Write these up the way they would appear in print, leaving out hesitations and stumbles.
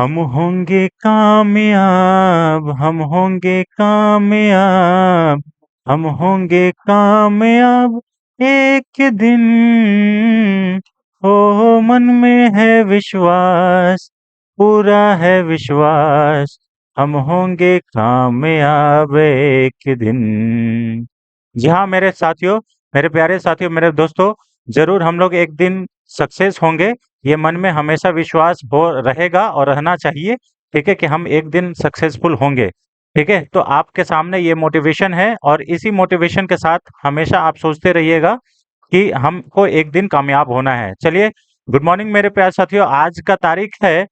हम होंगे कामयाब, हम होंगे कामयाब, हम होंगे कामयाब एक दिन। हो मन में है विश्वास, पूरा है विश्वास, हम होंगे कामयाब एक दिन। जी हाँ मेरे साथियों, मेरे प्यारे साथियों, मेरे दोस्तों, जरूर हम लोग एक दिन सक्सेस होंगे। ये मन में हमेशा विश्वास हो रहेगा और रहना चाहिए, ठीक है, कि हम एक दिन सक्सेसफुल होंगे। ठीक है, तो आपके सामने ये मोटिवेशन है और इसी मोटिवेशन के साथ हमेशा आप सोचते रहिएगा कि हमको एक दिन कामयाब होना है। चलिए, गुड मॉर्निंग मेरे प्यारे साथियों। आज का तारीख है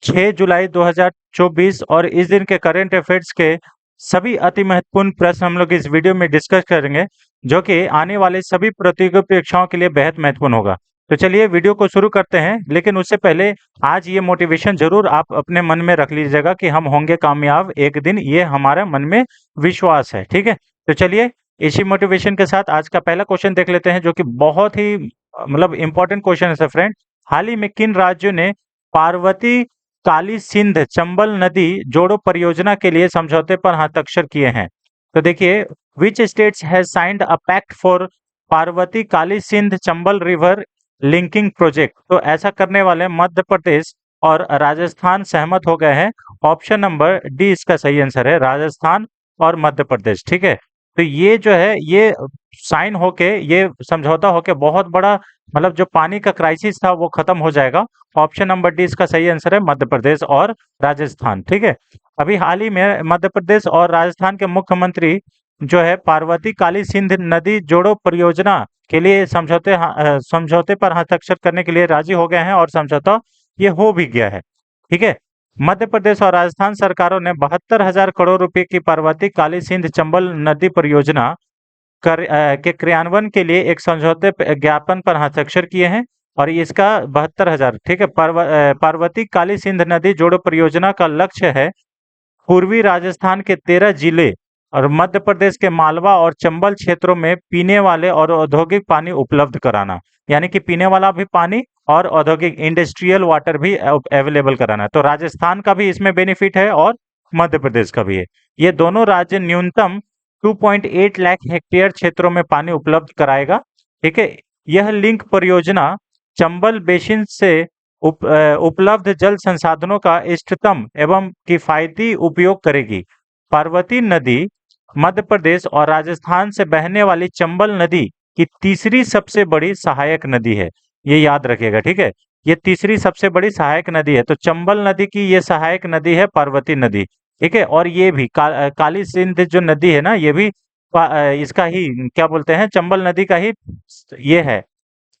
6 जुलाई 2024 और इस दिन के करंट अफेयर्स के सभी अति महत्वपूर्ण प्रश्न हम लोग इस वीडियो में डिस्कस करेंगे, जो कि आने वाले सभी प्रतियोगी परीक्षाओं के लिए बेहद महत्वपूर्ण होगा। तो चलिए वीडियो को शुरू करते हैं, लेकिन उससे पहले आज ये मोटिवेशन जरूर आप अपने मन में रख लीजिएगा कि हम होंगे कामयाब एक दिन, ये हमारे मन में विश्वास है। ठीक है, तो चलिए इसी मोटिवेशन के साथ आज का पहला क्वेश्चन देख लेते हैं, जो कि बहुत ही मतलब इंपॉर्टेंट क्वेश्चन है फ्रेंड। हाल ही में किन राज्यों ने पार्वती काली सिंध चंबल नदी जोड़ो परियोजना के लिए समझौते पर हस्ताक्षर किए हैं? तो देखिए, which states has signed a pact for Parvati Kali Sindh Chambal river linking project? तो ऐसा करने वाले मध्य प्रदेश और राजस्थान सहमत हो गए हैं। ऑप्शन नंबर डी इसका सही आंसर है, राजस्थान और मध्य प्रदेश। ठीक है, तो ये जो है ये साइन होके, ये समझौता होके बहुत बड़ा मतलब जो पानी का क्राइसिस था वो खत्म हो जाएगा। ऑप्शन नंबर डी इसका सही आंसर है, मध्य प्रदेश और राजस्थान। ठीक है, अभी हाल ही में मध्य प्रदेश और राजस्थान के मुख्यमंत्री जो है पार्वती काली सिंध नदी जोड़ो परियोजना के लिए समझौते पर हस्ताक्षर करने के लिए राजी हो गए हैं और समझौता ये हो भी गया है। ठीक है, मध्य प्रदेश और राजस्थान सरकारों ने 72,000 करोड़ रुपए की पार्वती काली सिंध चंबल नदी परियोजना के क्रियान्वयन के लिए एक समझौते ज्ञापन पर हस्ताक्षर किए हैं और इसका 72,000। ठीक है, पार्वती काली सिंध नदी जोड़ो परियोजना का लक्ष्य है पूर्वी राजस्थान के 13 जिले और मध्य प्रदेश के मालवा और चंबल क्षेत्रों में पीने वाले और औद्योगिक पानी उपलब्ध कराना, यानी कि पीने वाला भी पानी और औद्योगिक इंडस्ट्रियल वाटर भी अवेलेबल कराना। तो राजस्थान का भी इसमें बेनिफिट है और मध्य प्रदेश का भी है। ये दोनों राज्य न्यूनतम 2.8 लाख हेक्टेयर क्षेत्रों में पानी उपलब्ध कराएगा। ठीक है, यह लिंक परियोजना चंबल बेसिन से उपलब्ध जल संसाधनों का इष्टतम एवं किफायती उपयोग करेगी। पार्वती नदी मध्य प्रदेश और राजस्थान से बहने वाली चंबल नदी की तीसरी सबसे बड़ी सहायक नदी है, ये याद रखिएगा। ठीक है, ये तीसरी सबसे बड़ी सहायक नदी है। तो चंबल नदी की ये सहायक नदी है पार्वती नदी। ठीक है, और ये भी काली सिंध जो नदी है ना, ये भी इसका ही क्या बोलते हैं, चंबल नदी का ही ये है,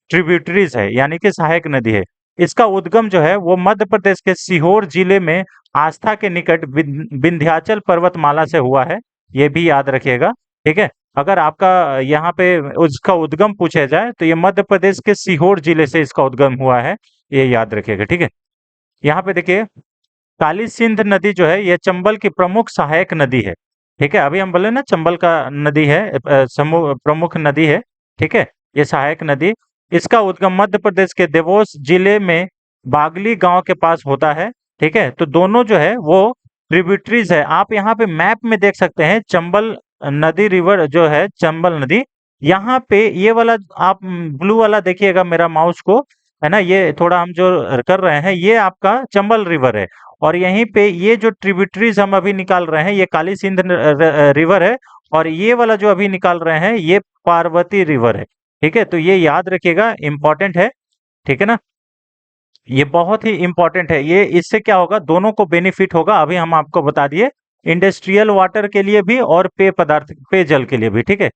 ट्रिब्यूटरीज है, यानी कि सहायक नदी है। इसका उद्गम जो है वो मध्य प्रदेश के सीहोर जिले में आस्था के निकट विंध्याचल पर्वतमाला से हुआ है, ये भी याद रखिएगा। ठीक है, अगर आपका यहाँ पे उसका उद्गम पूछा जाए तो ये मध्य प्रदेश के सीहोर जिले से इसका उद्गम हुआ है, ये याद रखिएगा। ठीक है, यहाँ पे देखिए, काली सिंध नदी जो है ये चंबल की प्रमुख सहायक नदी है। ठीक है, अभी हम बोले ना चंबल का नदी है, प्रमुख नदी है। ठीक है, ये सहायक नदी, इसका उद्गम मध्य प्रदेश के देवोस जिले में बागली गांव के पास होता है। ठीक है, तो दोनों जो है वो ट्रिब्यूटरीज है। आप यहाँ पे मैप में देख सकते हैं चंबल नदी रिवर जो है, चंबल नदी, यहाँ पे ये वाला आप ब्लू वाला देखिएगा मेरा माउस को, है ना, ये थोड़ा हम जो कर रहे हैं ये आपका चंबल रिवर है। और यहीं पे ये जो ट्रिब्यूटरीज हम अभी निकाल रहे हैं ये काली सिंध रिवर है, और ये वाला जो अभी निकाल रहे हैं ये पार्वती रिवर है। ठीक है, तो ये याद रखिएगा, इंपॉर्टेंट है। ठीक है ना, ये बहुत ही इंपॉर्टेंट है। ये इससे क्या होगा, दोनों को बेनिफिट होगा, अभी हम आपको बता दिए, इंडस्ट्रियल वाटर के लिए भी और पेय पदार्थ पेयजल के लिए भी। ठीक है,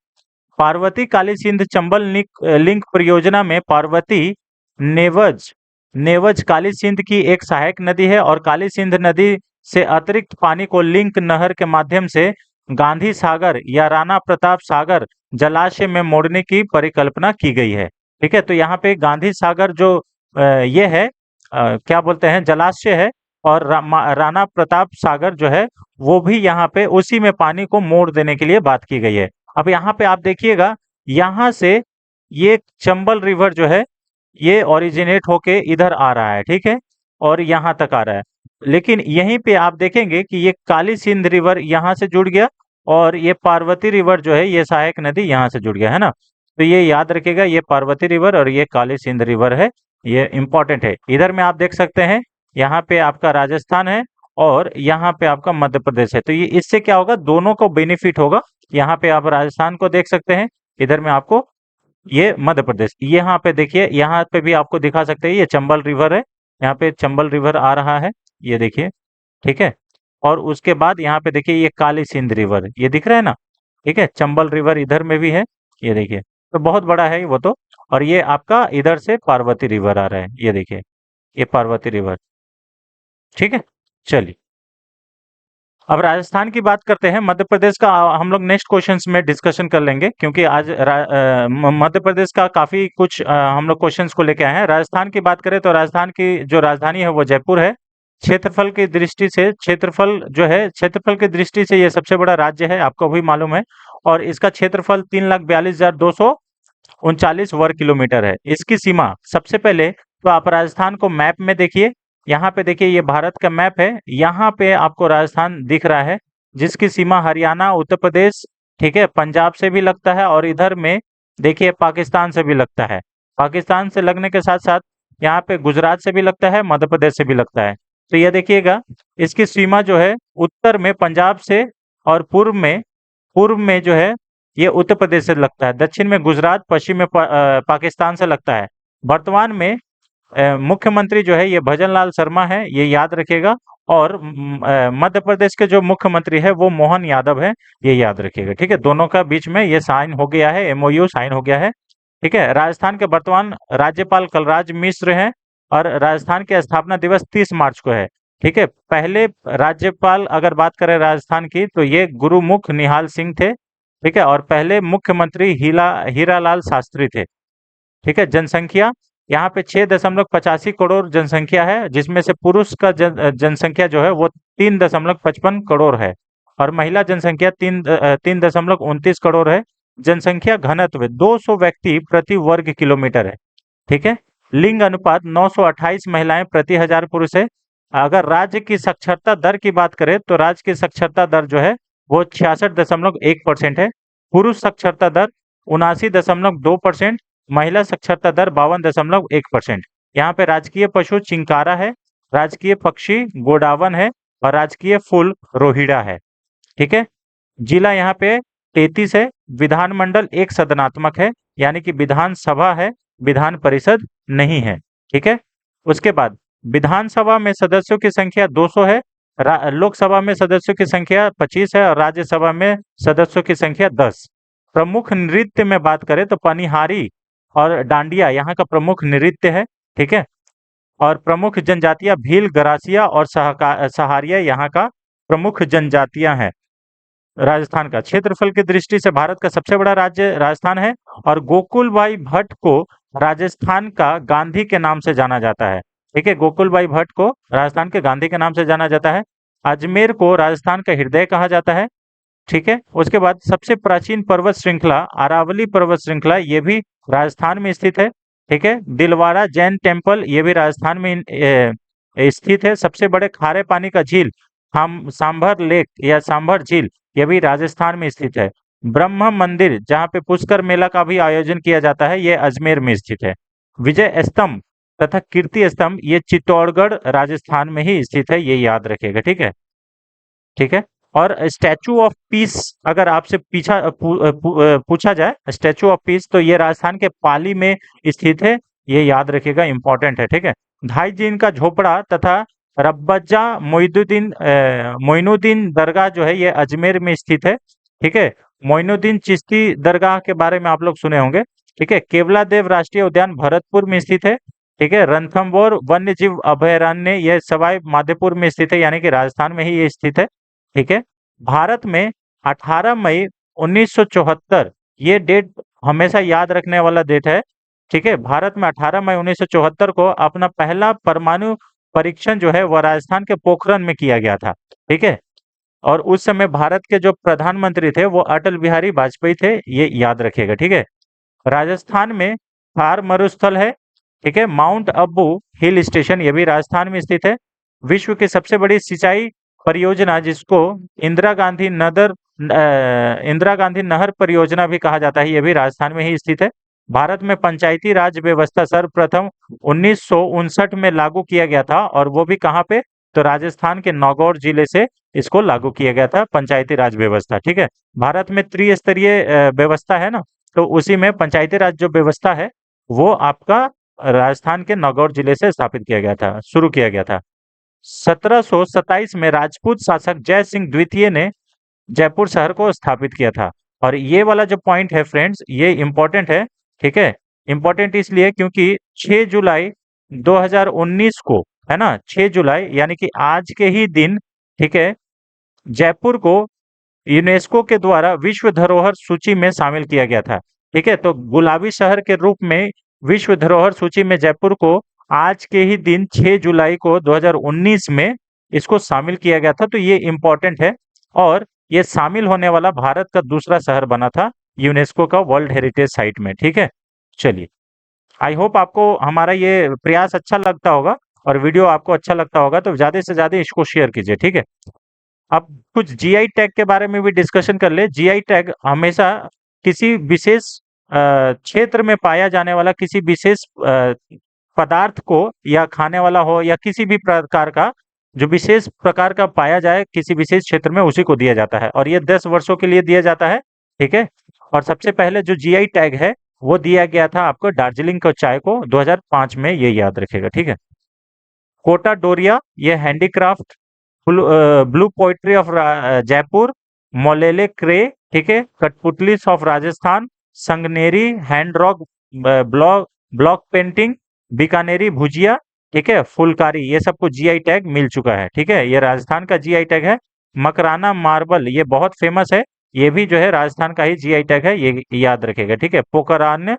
पार्वती काली सिंध चंबल लिंक परियोजना में पार्वती नेवज नेवज काली सिंध की एक सहायक नदी है और काली सिंध नदी से अतिरिक्त पानी को लिंक नहर के माध्यम से गांधी सागर या राणा प्रताप सागर जलाशय में मोड़ने की परिकल्पना की गई है। ठीक है, तो यहाँ पे गांधी सागर जो ये है क्या बोलते हैं, जलाशय है, और राणा प्रताप सागर जो है वो भी यहाँ पे उसी में पानी को मोड़ देने के लिए बात की गई है। अब यहाँ पे आप देखिएगा, यहाँ से ये चंबल रिवर जो है ये ओरिजिनेट होके इधर आ रहा है। ठीक है, और यहाँ तक आ रहा है। लेकिन यहीं पे आप देखेंगे कि ये काली सिंध रिवर यहाँ से जुड़ गया और ये पार्वती रिवर जो है ये सहायक नदी यहाँ से जुड़ गया है ना। तो ये याद रखिएगा, ये पार्वती रिवर और ये काली सिंध रिवर है, ये इंपॉर्टेंट है। इधर में आप देख सकते हैं, यहाँ पे आपका राजस्थान है और यहाँ पे आपका मध्य प्रदेश है। तो ये इससे क्या होगा, दोनों को बेनिफिट होगा। यहाँ पे आप राजस्थान को देख सकते हैं, इधर में आपको ये मध्य प्रदेश, यहाँ पे देखिए, यहाँ पे भी आपको दिखा सकते हैं, ये चंबल रिवर है, यहाँ पे चंबल रिवर आ रहा है, ये देखिए, ठीक है। और उसके बाद यहाँ पे देखिए ये काली सिंध रिवर, ये दिख रहा है ना, ठीक है। चंबल रिवर इधर में भी है, ये देखिए, तो बहुत बड़ा है वो तो। और ये आपका इधर से पार्वती रिवर आ रहा है, ये देखिए, ये पार्वती रिवर, ठीक है। चलिए, अब राजस्थान की बात करते हैं। मध्य प्रदेश का हम लोग नेक्स्ट क्वेश्चंस में डिस्कशन कर लेंगे, क्योंकि आज मध्य प्रदेश का काफी कुछ हम लोग क्वेश्चंस को लेके आए हैं। राजस्थान की बात करें तो राजस्थान की जो राजधानी है वो जयपुर है। क्षेत्रफल की दृष्टि से, क्षेत्रफल जो है, क्षेत्रफल की दृष्टि से ये सबसे बड़ा राज्य है, आपको भी मालूम है। और इसका क्षेत्रफल 3,42,239 वर्ग किलोमीटर है। इसकी सीमा, सबसे पहले तो आप राजस्थान को मैप में देखिए, यहाँ पे देखिए, ये भारत का मैप है, यहाँ पे आपको राजस्थान दिख रहा है, जिसकी सीमा हरियाणा, उत्तर प्रदेश, ठीक है, पंजाब से भी लगता है और इधर में देखिए पाकिस्तान से भी लगता है। पाकिस्तान से लगने के साथ साथ यहाँ पे गुजरात से भी लगता है, मध्य प्रदेश से भी लगता है। तो ये देखिएगा, इसकी सीमा जो है उत्तर में पंजाब से और पूर्व में जो है ये उत्तर प्रदेश से लगता है, दक्षिण में गुजरात, पश्चिम में पाकिस्तान से लगता है। वर्तमान में मुख्यमंत्री जो है ये भजन लाल शर्मा है, ये याद रखिएगा। और मध्य प्रदेश के जो मुख्यमंत्री है वो मोहन यादव है, ये याद रखिएगा, ठीक है। दोनों का बीच में ये साइन हो गया है, एमओयू साइन हो गया है, ठीक है। राजस्थान के वर्तमान राज्यपाल कलराज मिश्र हैं और राजस्थान के स्थापना दिवस 30 मार्च को है, ठीक है। पहले राज्यपाल अगर बात करें राजस्थान की तो ये गुरुमुख निहाल सिंह थे, ठीक है। और पहले मुख्यमंत्री हीरालाल शास्त्री थे, ठीक है। जनसंख्या यहाँ पे 6.85 करोड़ जनसंख्या है, जिसमें से पुरुष का जनसंख्या जो है वो 3.55 करोड़ है और महिला जनसंख्या 3.29 करोड़ है। जनसंख्या घनत्व 200 व्यक्ति प्रति वर्ग किलोमीटर है, ठीक है। लिंग अनुपात 928 महिलाएं प्रति 1000 पुरुष है। अगर राज्य की साक्षरता दर की बात करें तो राज्य की साक्षरता दर जो है वो 66.1% है। पुरुष साक्षरता दर 79.2%, महिला साक्षरता दर 52.1%। यहाँ पे राजकीय पशु चिंकारा है, राजकीय पक्षी गोडावन है और राजकीय फूल रोहिड़ा है, ठीक है। जिला यहाँ पे 33 है। विधानमंडल एक सदनात्मक है, यानी कि विधानसभा है, विधान परिषद नहीं है, ठीक है। उसके बाद विधानसभा में सदस्यों की संख्या 200 है, लोकसभा में सदस्यों की संख्या 25 है और राज्यसभा में सदस्यों की संख्या 10। प्रमुख नृत्य में बात करें तो पनिहारी और डांडिया यहाँ का प्रमुख नृत्य है, ठीक है। और प्रमुख जनजातियां भील, गरासिया और सहारिया यहाँ का प्रमुख जनजातियां हैं। राजस्थान का क्षेत्रफल की दृष्टि से भारत का सबसे बड़ा राज्य राजस्थान है और गोकुलबाई भट्ट को राजस्थान का गांधी के नाम से जाना जाता है, ठीक है। गोकुलबाई भट्ट को राजस्थान के गांधी के नाम से जाना जाता है। अजमेर को राजस्थान का हृदय कहा जाता है, ठीक है। उसके बाद सबसे प्राचीन पर्वत श्रृंखला अरावली पर्वत श्रृंखला, ये भी राजस्थान में स्थित है, ठीक है। दिलवाड़ा जैन टेम्पल, ये भी राजस्थान में स्थित है। सबसे बड़े खारे पानी का झील हम सांभर लेक या सांभर झील, ये भी राजस्थान में स्थित है। ब्रह्म मंदिर जहाँ पे पुष्कर मेला का भी आयोजन किया जाता है, ये अजमेर में स्थित है। विजय स्तंभ तथा कीर्ति स्तंभ ये चित्तौड़गढ़ राजस्थान में ही स्थित है, ये याद रखिएगा, ठीक है, ठीक है। और स्टैचू ऑफ पीस अगर आपसे पूछा जाए, स्टैचू ऑफ पीस, तो ये राजस्थान के पाली में स्थित है, ये याद रखिएगा, इंपॉर्टेंट है, ठीक है। ढाई जीन का झोपड़ा तथा रब्बजा मोइनुद्दीन दरगाह जो है ये अजमेर में स्थित है, ठीक है। मोइनुद्दीन चिश्ती दरगाह के बारे में आप लोग सुने होंगे, ठीक है। केवला देव राष्ट्रीय उद्यान भरतपुर में स्थित है, ठीक है। रणथंभौर वन्य जीव अभयारण्य ये सवाई माधोपुर में स्थित है, यानी कि राजस्थान में ही ये स्थित है, ठीक है। भारत में 18 मई 1974 ये डेट हमेशा याद रखने वाला डेट है, ठीक है। भारत में 18 मई 1974 को अपना पहला परमाणु परीक्षण जो है वह राजस्थान के पोखरण में किया गया था, ठीक है। और उस समय भारत के जो प्रधानमंत्री थे वो अटल बिहारी वाजपेयी थे, ये याद रखिएगा, ठीक है। राजस्थान में थार मरुस्थल है, ठीक है। माउंट अबू हिल स्टेशन ये भी राजस्थान में स्थित है। विश्व की सबसे बड़ी सिंचाई परियोजना, जिसको इंदिरा गांधी नदर इंदिरा गांधी नहर परियोजना भी कहा जाता है, ये भी राजस्थान में ही स्थित है। भारत में पंचायती राज व्यवस्था सर्वप्रथम 1959 में लागू किया गया था, और वो भी कहाँ पे, तो राजस्थान के नागौर जिले से इसको लागू किया गया था, पंचायती राज व्यवस्था। ठीक है, भारत में त्रिस्तरीय व्यवस्था है ना, तो उसी में पंचायती राज जो व्यवस्था है वो आपका राजस्थान के नागौर जिले से स्थापित किया गया था, शुरू किया गया था। 1727 में राजपूत शासक जय सिंह द्वितीय ने जयपुर शहर को स्थापित किया था। और ये वाला जो पॉइंट है फ्रेंड्स, ये इंपॉर्टेंट है। ठीक है, इंपॉर्टेंट इसलिए क्योंकि 6 जुलाई 2019 को, है ना, 6 जुलाई यानी कि आज के ही दिन, ठीक है, जयपुर को यूनेस्को के द्वारा विश्व धरोहर सूची में शामिल किया गया था। ठीक है, तो गुलाबी शहर के रूप में विश्व धरोहर सूची में जयपुर को आज के ही दिन 6 जुलाई को 2019 में इसको शामिल किया गया था। तो ये इम्पोर्टेंट है, और ये शामिल होने वाला भारत का दूसरा शहर बना था यूनेस्को का वर्ल्ड हेरिटेज साइट में। ठीक है, चलिए, आई होप आपको हमारा ये प्रयास अच्छा लगता होगा, और वीडियो आपको अच्छा लगता होगा, तो ज्यादा से ज्यादा इसको शेयर कीजिए। ठीक है, अब कुछ जीआई टैग के बारे में भी डिस्कशन कर ले। जीआई टैग हमेशा किसी विशेष क्षेत्र में पाया जाने वाला किसी विशेष पदार्थ को, या खाने वाला हो, या किसी भी प्रकार का जो विशेष प्रकार का पाया जाए किसी विशेष क्षेत्र में, उसी को दिया जाता है, और ये 10 वर्षों के लिए दिया जाता है। ठीक है, और सबसे पहले जो जीआई टैग है वो दिया गया था आपको दार्जिलिंग को, चाय को, 2005 में, ये याद रखेगा। ठीक है, कोटा डोरिया, ये handicraft, blue pottery of Jaipur, Molela clay, ठीक है, kathputli of Rajasthan, Sanganeri hand rock block block painting, Bikaneri bhujia, ठीक है, फुलकारी, ये सबको जीआई टैग मिल चुका है। ठीक है, ये राजस्थान का जीआई टैग है। मकराना मार्बल, ये बहुत फेमस है, ये भी जो है राजस्थान का ही जीआई टैग है, ये याद रखेगा। ठीक है, पोखरान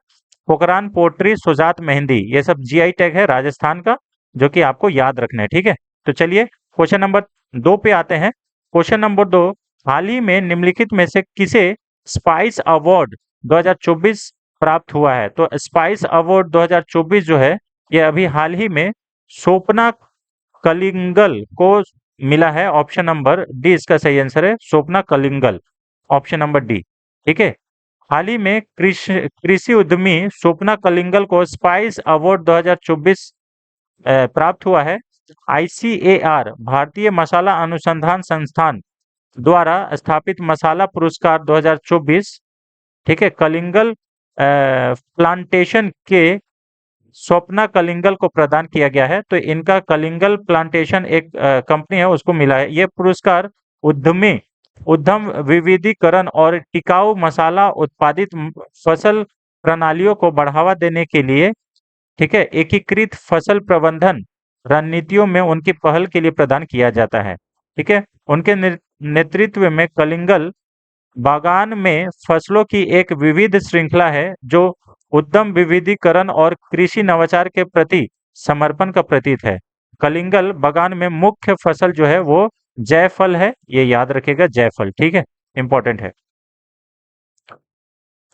पोखरान पोट्री, सुजात मेहंदी, ये सब जीआई टैग है राजस्थान का, जो कि आपको याद रखना है। ठीक है, तो चलिए क्वेश्चन नंबर 2 पे आते हैं। क्वेश्चन नंबर 2, हाल ही में निम्नलिखित में से किसे स्पाइस अवार्ड 2024 प्राप्त हुआ है? तो स्पाइस अवार्ड 2024 जो है, ये अभी हाल ही में स्वप्ना कलिंगल को मिला है। ऑप्शन नंबर डी इसका सही आंसर है, स्वप्ना कलिंगल, ऑप्शन नंबर डी। ठीक है, हाल ही में कृषि कृषि उद्यमी स्वप्ना कलिंगल को स्पाइस अवार्ड 2024 प्राप्त हुआ है। आईसीएआर, भारतीय मसाला अनुसंधान संस्थान द्वारा स्थापित मसाला पुरस्कार 2024, ठीक है, कलिंगल प्लांटेशन के स्वप्ना कलिंगल को प्रदान किया गया है। तो इनका कलिंगल प्लांटेशन एक कंपनी है, उसको मिला है ये पुरस्कार। उद्यमी उद्यम विविधीकरण और टिकाऊ मसाला उत्पादित फसल प्रणालियों को बढ़ावा देने के लिए, ठीक है, एकीकृत फसल प्रबंधन रणनीतियों में उनकी पहल के लिए प्रदान किया जाता है। ठीक है, उनके नेतृत्व में कलिंगल बागान में फसलों की एक विविध श्रृंखला है, जो उद्यम विविधीकरण और कृषि नवाचार के प्रति समर्पण का प्रतीक है। कलिंगल बागान में मुख्य फसल जो है वो जायफल है, ये याद रखेगा, जायफल। ठीक है, इंपॉर्टेंट है।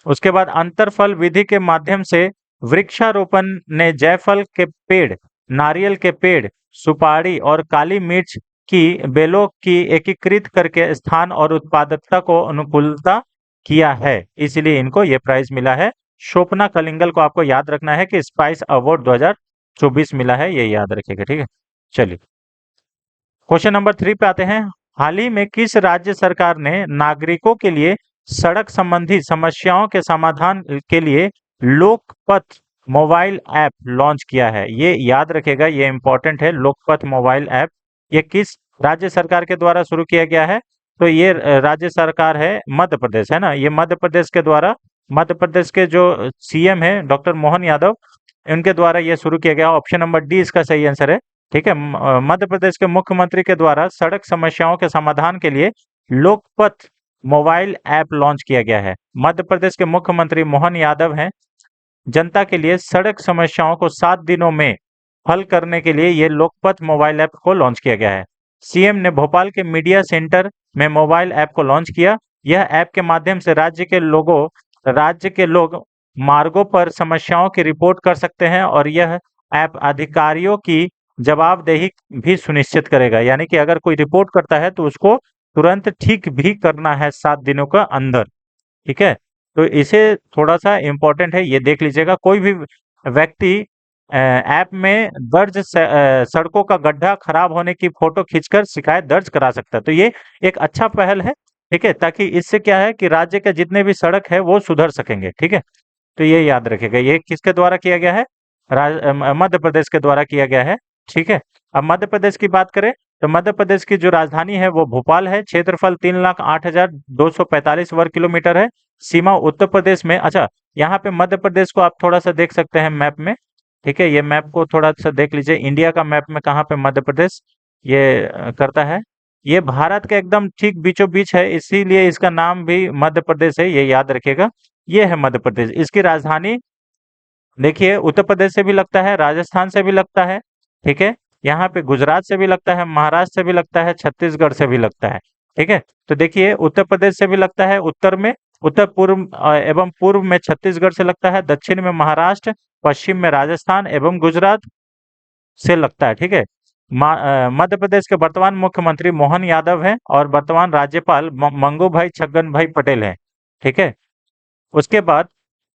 उसके बाद अंतरफल विधि के माध्यम से वृक्षारोपण ने जायफल के पेड़, नारियल के पेड़, सुपारी और काली मिर्च की बेलों की एकीकृत करके स्थान और उत्पादकता को अनुकूलता किया है, इसलिए इनको ये प्राइज मिला है। स्वप्ना कलिंगल को आपको याद रखना है कि स्पाइस अवार्ड 2024 मिला है, ये याद रखेगा। ठीक है, चलिए क्वेश्चन नंबर 3 पे आते हैं। हाल ही में किस राज्य सरकार ने नागरिकों के लिए सड़क संबंधी समस्याओं के समाधान के लिए लोकपथ मोबाइल ऐप लॉन्च किया है? ये याद रखेगा, ये इंपॉर्टेंट है, लोकपथ मोबाइल ऐप। ये किस राज्य सरकार के द्वारा शुरू किया गया है? तो ये राज्य सरकार है मध्य प्रदेश, है ना, ये मध्य प्रदेश के द्वारा, मध्य प्रदेश के जो सीएम है डॉक्टर मोहन यादव, इनके द्वारा ये शुरू किया गया। ऑप्शन नंबर डी इसका सही आंसर है। ठीक है, मध्य प्रदेश के मुख्यमंत्री के द्वारा सड़क समस्याओं के समाधान के लिए लोकपथ मोबाइल ऐप लॉन्च किया गया है। मध्य प्रदेश के मुख्यमंत्री मोहन यादव हैं। जनता के लिए सड़क समस्याओं को 7 दिनों में हल करने के लिए ये लोकपथ मोबाइल ऐप को लॉन्च किया गया है। सीएम ने भोपाल के मीडिया सेंटर में मोबाइल ऐप को लॉन्च किया। यह ऐप के माध्यम से राज्य के लोग मार्गों पर समस्याओं की रिपोर्ट कर सकते हैं, और यह ऐप अधिकारियों की जवाबदेही भी सुनिश्चित करेगा। यानी कि अगर कोई रिपोर्ट करता है तो उसको तुरंत ठीक भी करना है 7 दिनों का अंदर, ठीक है? तो इसे थोड़ा-सा इम्पोर्टेंट है, ये देख लीजिएगा। कोई भी व्यक्ति ऐप में सड़कों का गड्ढा खराब होने की फ़ोटो खींचकर शिकायत दर्ज करा सकता है। तो ये एक अच्छा पहल है, ठीक है? ताकि इससे क्या है कि राज्य के जितने भी सड़क है वो सुधर सकेंगे, ठीक है? तो ये याद रखिएगा। ये किसके द्वारा किया गया है? मध्य प्रदेश के द्वारा किया गया है, ठीक है? अब मध्य प्रदेश की बात करें तो मध्य प्रदेश की जो राजधानी है वो भोपाल है। क्षेत्रफल 3,08,245 वर्ग किलोमीटर है। सीमा उत्तर प्रदेश में, अच्छा, यहाँ पे मध्य प्रदेश को आप थोड़ा सा देख सकते हैं मैप में, ठीक है? ये मैप को थोड़ा सा देख लीजिए, इंडिया का मैप में कहाँ पे मध्य प्रदेश ये करता है। ये भारत के एकदम ठीक बीचों बीच है, इसीलिए इसका नाम भी मध्य प्रदेश है, ये याद रखिएगा। ये है मध्य प्रदेश। इसकी राजधानी देखिए उत्तर प्रदेश से भी लगता है, राजस्थान से भी लगता है, ठीक है? यहाँ पे गुजरात से भी लगता है, महाराष्ट्र से भी लगता है, छत्तीसगढ़ से भी लगता है, ठीक है? तो देखिए उत्तर प्रदेश से भी लगता है, उत्तर में उत्तर पूर्व एवं पूर्व में छत्तीसगढ़ से लगता है, दक्षिण में महाराष्ट्र, पश्चिम में राजस्थान एवं गुजरात से लगता है, ठीक है? मध्य प्रदेश के वर्तमान मुख्यमंत्री मोहन यादव हैं और वर्तमान राज्यपाल मंगू भाई छगन भाई पटेल हैं, ठीक है? उसके बाद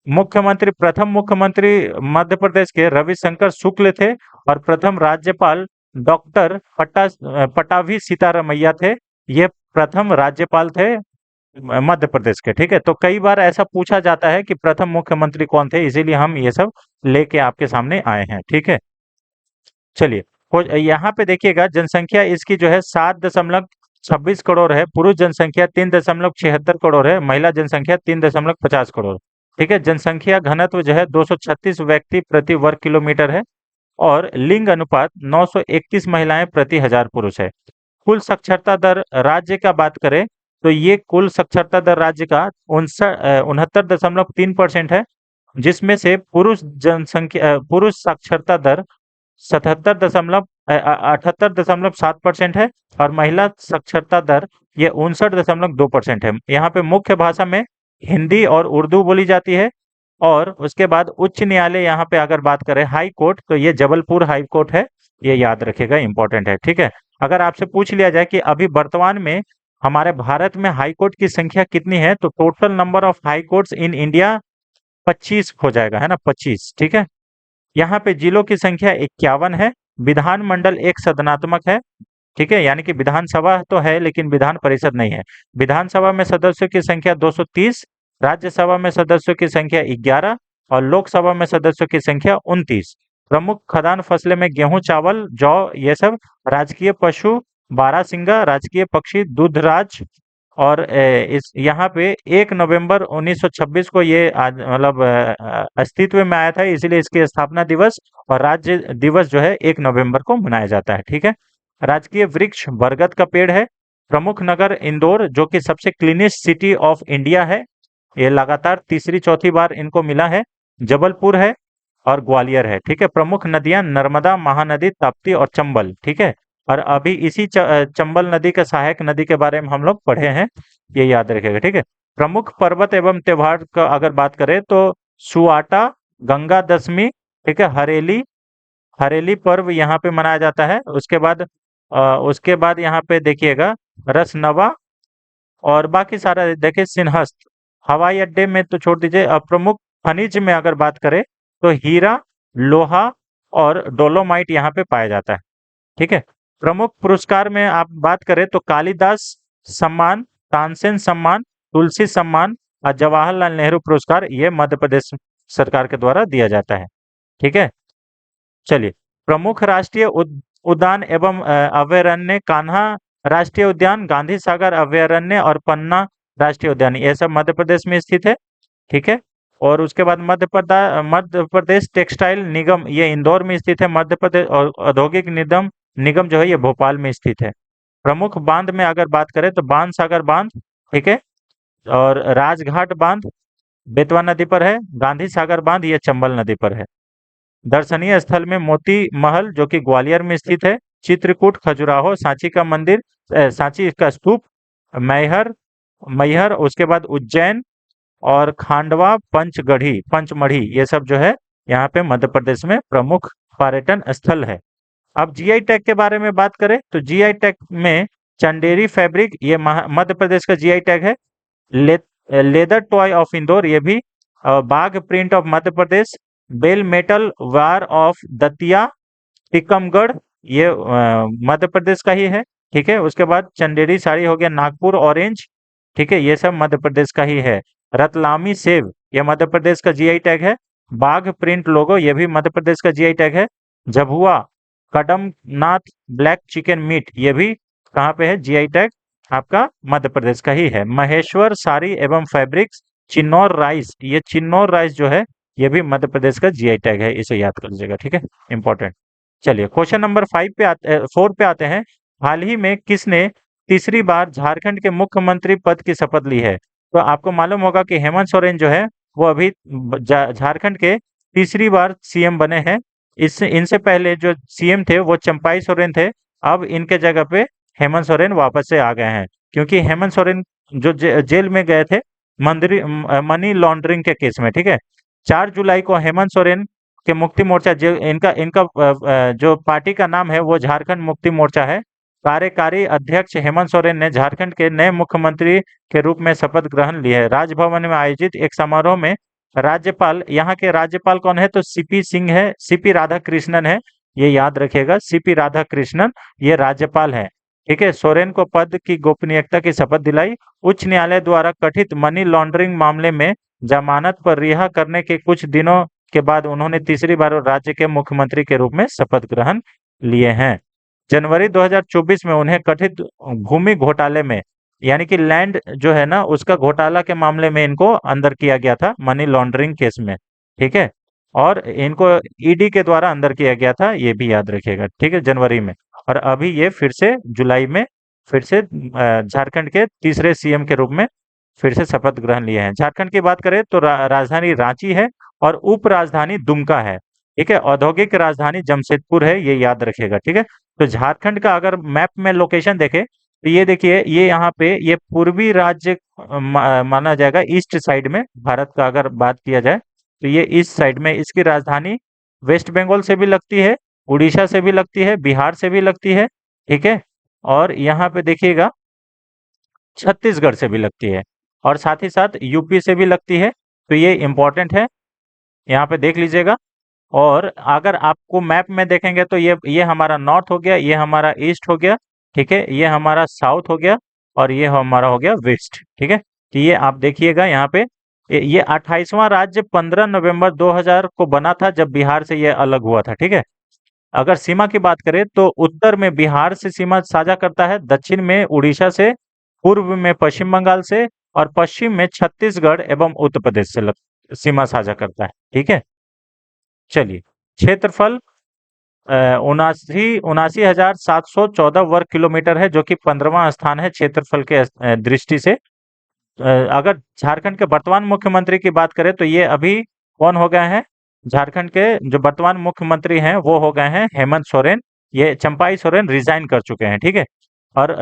प्रथम मुख्यमंत्री मध्य प्रदेश के रविशंकर शुक्ल थे और प्रथम राज्यपाल डॉक्टर पट्टाभी सीतारमैया थे। ये प्रथम राज्यपाल थे मध्य प्रदेश के, ठीक है? तो कई बार ऐसा पूछा जाता है कि प्रथम मुख्यमंत्री कौन थे, इसीलिए हम ये सब लेके आपके सामने आए हैं, ठीक है? चलिए, यहाँ पे देखिएगा जनसंख्या इसकी जो है 7.26 करोड़ है। पुरुष जनसंख्या 3.76 करोड़ है। महिला जनसंख्या 3.50 करोड़, ठीक है? जनसंख्या घनत्व जो है 236 व्यक्ति प्रति वर्ग किलोमीटर है और लिंग अनुपात 931 महिलाएं प्रति हजार पुरुष है। कुल साक्षरता दर राज्य का बात करें तो ये कुल साक्षरता दर राज्य का 69.3% है, जिसमें से पुरुष साक्षरता दर 78.7% है और महिला साक्षरता दर ये 59.2% है। यहाँ पे मुख्य भाषा में हिंदी और उर्दू बोली जाती है और उसके बाद उच्च न्यायालय यहाँ पे अगर बात करें हाई कोर्ट तो ये जबलपुर हाई कोर्ट है, ये याद रखिएगा, इंपॉर्टेंट है, ठीक है? अगर आपसे पूछ लिया जाए कि अभी वर्तमान में हमारे भारत में हाई कोर्ट की संख्या कितनी है तो total number of high courts in India 25 हो जाएगा, है ना? 25, ठीक है? यहाँ पे जिलों की संख्या 51 है। विधानमंडल एक सदनात्मक है, ठीक है? यानी कि विधानसभा तो है लेकिन विधान परिषद नहीं है। विधानसभा में सदस्यों की संख्या 230, राज्यसभा में सदस्यों की संख्या 11 और लोकसभा में सदस्यों की संख्या 29। प्रमुख खाद्यान्न फसलें में गेहूं, चावल, जौ ये सब। राजकीय पशु बारहसिंगा, राजकीय पक्षी दूधराज और इस यहाँ पे 1 नवंबर 1926 को ये आज मतलब अस्तित्व में आया था, इसीलिए इसकी स्थापना दिवस और राज्य दिवस जो है 1 नवंबर को मनाया जाता है, ठीक है? राजकीय वृक्ष बरगद का पेड़ है। प्रमुख नगर इंदौर जो कि सबसे क्लीनेस्ट सिटी ऑफ इंडिया है, ये लगातार तीसरी चौथी बार इनको मिला है। जबलपुर है और ग्वालियर है, ठीक है? प्रमुख नदियां नर्मदा, महानदी, ताप्ती और चंबल, ठीक है? और अभी इसी चंबल नदी के सहायक नदी के बारे में हम लोग पढ़े हैं, ये याद रखेगा, ठीक है? प्रमुख पर्वत एवं त्योहार का अगर बात करें तो सुआटा, गंगा दशमी, ठीक है? हरेली हरेली पर्व यहाँ पे मनाया जाता है। उसके बाद यहाँ पे देखिएगा रसनवा और बाकी सारा देखिए सिन्हस्थ। हवाई अड्डे में तो छोड़ दीजिए। प्रमुख खनिज में अगर बात करें तो हीरा, लोहा और डोलोमाइट यहाँ पे पाया जाता है, ठीक है? प्रमुख पुरस्कार में आप बात करें तो कालिदास सम्मान, तानसेन सम्मान, तुलसी सम्मान और जवाहरलाल नेहरू पुरस्कार ये मध्य प्रदेश सरकार के द्वारा दिया जाता है, ठीक है? चलिए, प्रमुख राष्ट्रीय उद्यान एवं अभयारण्य कान्हा राष्ट्रीय उद्यान, गांधी सागर अभयारण्य और पन्ना राष्ट्रीय उद्यान, ये सब मध्य प्रदेश में स्थित है, ठीक है? और उसके बाद मध्य प्रदेश टेक्सटाइल निगम ये इंदौर में स्थित है। मध्य प्रदेश औद्योगिक निगम निगम जो है ये भोपाल में स्थित है। प्रमुख बांध में अगर बात करें तो बाण सागर बांध, ठीक है? और राजघाट बांध बेतवा नदी पर है। गांधी सागर बांध ये चंबल नदी पर है। दर्शनीय स्थल में मोती महल जो कि ग्वालियर में स्थित है, चित्रकूट, खजुराहो, सांची का मंदिर, सांची का स्तूप, मैहर मैहर उसके बाद उज्जैन और खांडवा, पंचमढ़ी ये सब जो है यहाँ पे मध्य प्रदेश में प्रमुख पर्यटन स्थल है। अब जीआई टैग के बारे में बात करें तो जीआई टैग में चंदेरी फैब्रिक, ये मध्य प्रदेश का जीआई टैग है। ले, लेदर टॉय ऑफ इंदौर, ये भी। Bagh print of Madhya Pradesh. Bell metal ware of Datia Tikamgarh, ये मध्य प्रदेश का ही है। ठीक है, उसके बाद चंदेरी साड़ी हो गया नागपुर ऑरेंज। ठीक है, ये सब मध्य प्रदेश का ही है। रतलामी सेब, ये मध्य प्रदेश का जीआई टैग है। बाघ प्रिंट लोगो, ये भी मध्य प्रदेश का जीआई टैग है। झबुआ कड़मनाथ ब्लैक चिकन मीट, ये भी कहाँ पे है जीआई टैग, आपका मध्य प्रदेश का ही है। महेश्वर साड़ी एवं फैब्रिक्स चिन्नौर राइस, ये चिन्नौर राइस जो है ये भी मध्य प्रदेश का जीआई टैग है, इसे याद कर लीजिएगा। ठीक है, इंपॉर्टेंट। चलिए क्वेश्चन नंबर 4 पे आते हैं। हाल ही में किसने तीसरी बार झारखंड के मुख्यमंत्री पद की शपथ ली है? तो आपको मालूम होगा कि हेमंत सोरेन जो है वो अभी झारखंड के तीसरी बार सीएम बने हैं। इससे इनसे पहले जो सीएम थे वो चंपाई सोरेन थे। अब इनके जगह पे हेमंत सोरेन वापस से आ गए हैं, क्योंकि हेमंत सोरेन जो जेल में गए थे मनी लॉन्ड्रिंग के केस में। ठीक है, 4 जुलाई को हेमंत सोरेन के मुक्ति मोर्चा, जो इनका इनका जो पार्टी का नाम है वो झारखंड मुक्ति मोर्चा है। कार्यकारी अध्यक्ष हेमंत सोरेन ने झारखंड के नए मुख्यमंत्री के रूप में शपथ ग्रहण ली है। राजभवन में आयोजित एक समारोह में राज्यपाल, यहाँ के राज्यपाल कौन है तो सीपी सिंह है, सीपी राधाकृष्णन है, ये याद रखिएगा, सीपी राधाकृष्णन ये राज्यपाल है। ठीक है, सोरेन को पद की गोपनीयता की शपथ दिलाई। उच्च न्यायालय द्वारा कथित मनी लॉन्ड्रिंग मामले में जमानत पर रिहा करने के कुछ दिनों के बाद उन्होंने तीसरी बार राज्य के मुख्यमंत्री के रूप में शपथ ग्रहण लिए हैं। जनवरी 2024 में उन्हें कथित भूमि घोटाले में, यानी कि लैंड जो है ना उसका घोटाला के मामले में इनको अंदर किया गया था, मनी लॉन्ड्रिंग केस में। ठीक है, और इनको ईडी के द्वारा अंदर किया गया था, ये भी याद रखिएगा। ठीक है, जनवरी में। और अभी ये फिर से जुलाई में फिर से झारखंड के तीसरे सीएम के रूप में फिर से शपथ ग्रहण लिए हैं। झारखंड की बात करें तो राजधानी रांची है और उप राजधानी दुमका है। ठीक है, औद्योगिक राजधानी जमशेदपुर है, ये याद रखिएगा। ठीक है, तो झारखंड का अगर मैप में लोकेशन देखें तो ये देखिए, ये यहाँ पे ये पूर्वी राज्य माना जाएगा, ईस्ट साइड में भारत का अगर बात किया जाए तो ये ईस्ट साइड में। इसकी राजधानी वेस्ट बंगाल से भी लगती है, उड़ीसा से भी लगती है, बिहार से भी लगती है। ठीक है, और यहाँ पे देखिएगा छत्तीसगढ़ से भी लगती है, और साथ ही साथ यूपी से भी लगती है। तो ये इम्पोर्टेंट है, यहाँ पे देख लीजिएगा। और अगर आपको मैप में देखेंगे तो ये हमारा नॉर्थ हो गया, ये हमारा ईस्ट हो गया। ठीक है, ये हमारा साउथ हो गया, और ये हमारा हो गया वेस्ट। ठीक है, तो ये आप देखिएगा यहाँ पे, ये 28वां राज्य 15 नवंबर 2000 को बना था, जब बिहार से ये अलग हुआ था। ठीक है, अगर सीमा की बात करें तो उत्तर में बिहार से सीमा साझा करता है, दक्षिण में उड़ीसा से, पूर्व में पश्चिम बंगाल से, और पश्चिम में छत्तीसगढ़ एवं उत्तर प्रदेश से सीमा साझा करता है। ठीक है, चलिए क्षेत्रफल उनासी 79,714 वर्ग किलोमीटर है, जो कि 15वां स्थान है क्षेत्रफल के दृष्टि से। अगर झारखंड के वर्तमान मुख्यमंत्री की बात करें तो ये अभी कौन हो गए हैं, झारखंड के जो वर्तमान मुख्यमंत्री हैं वो हो गए हैं हेमंत सोरेन। ये चंपाई सोरेन रिजाइन कर चुके हैं। ठीक है, और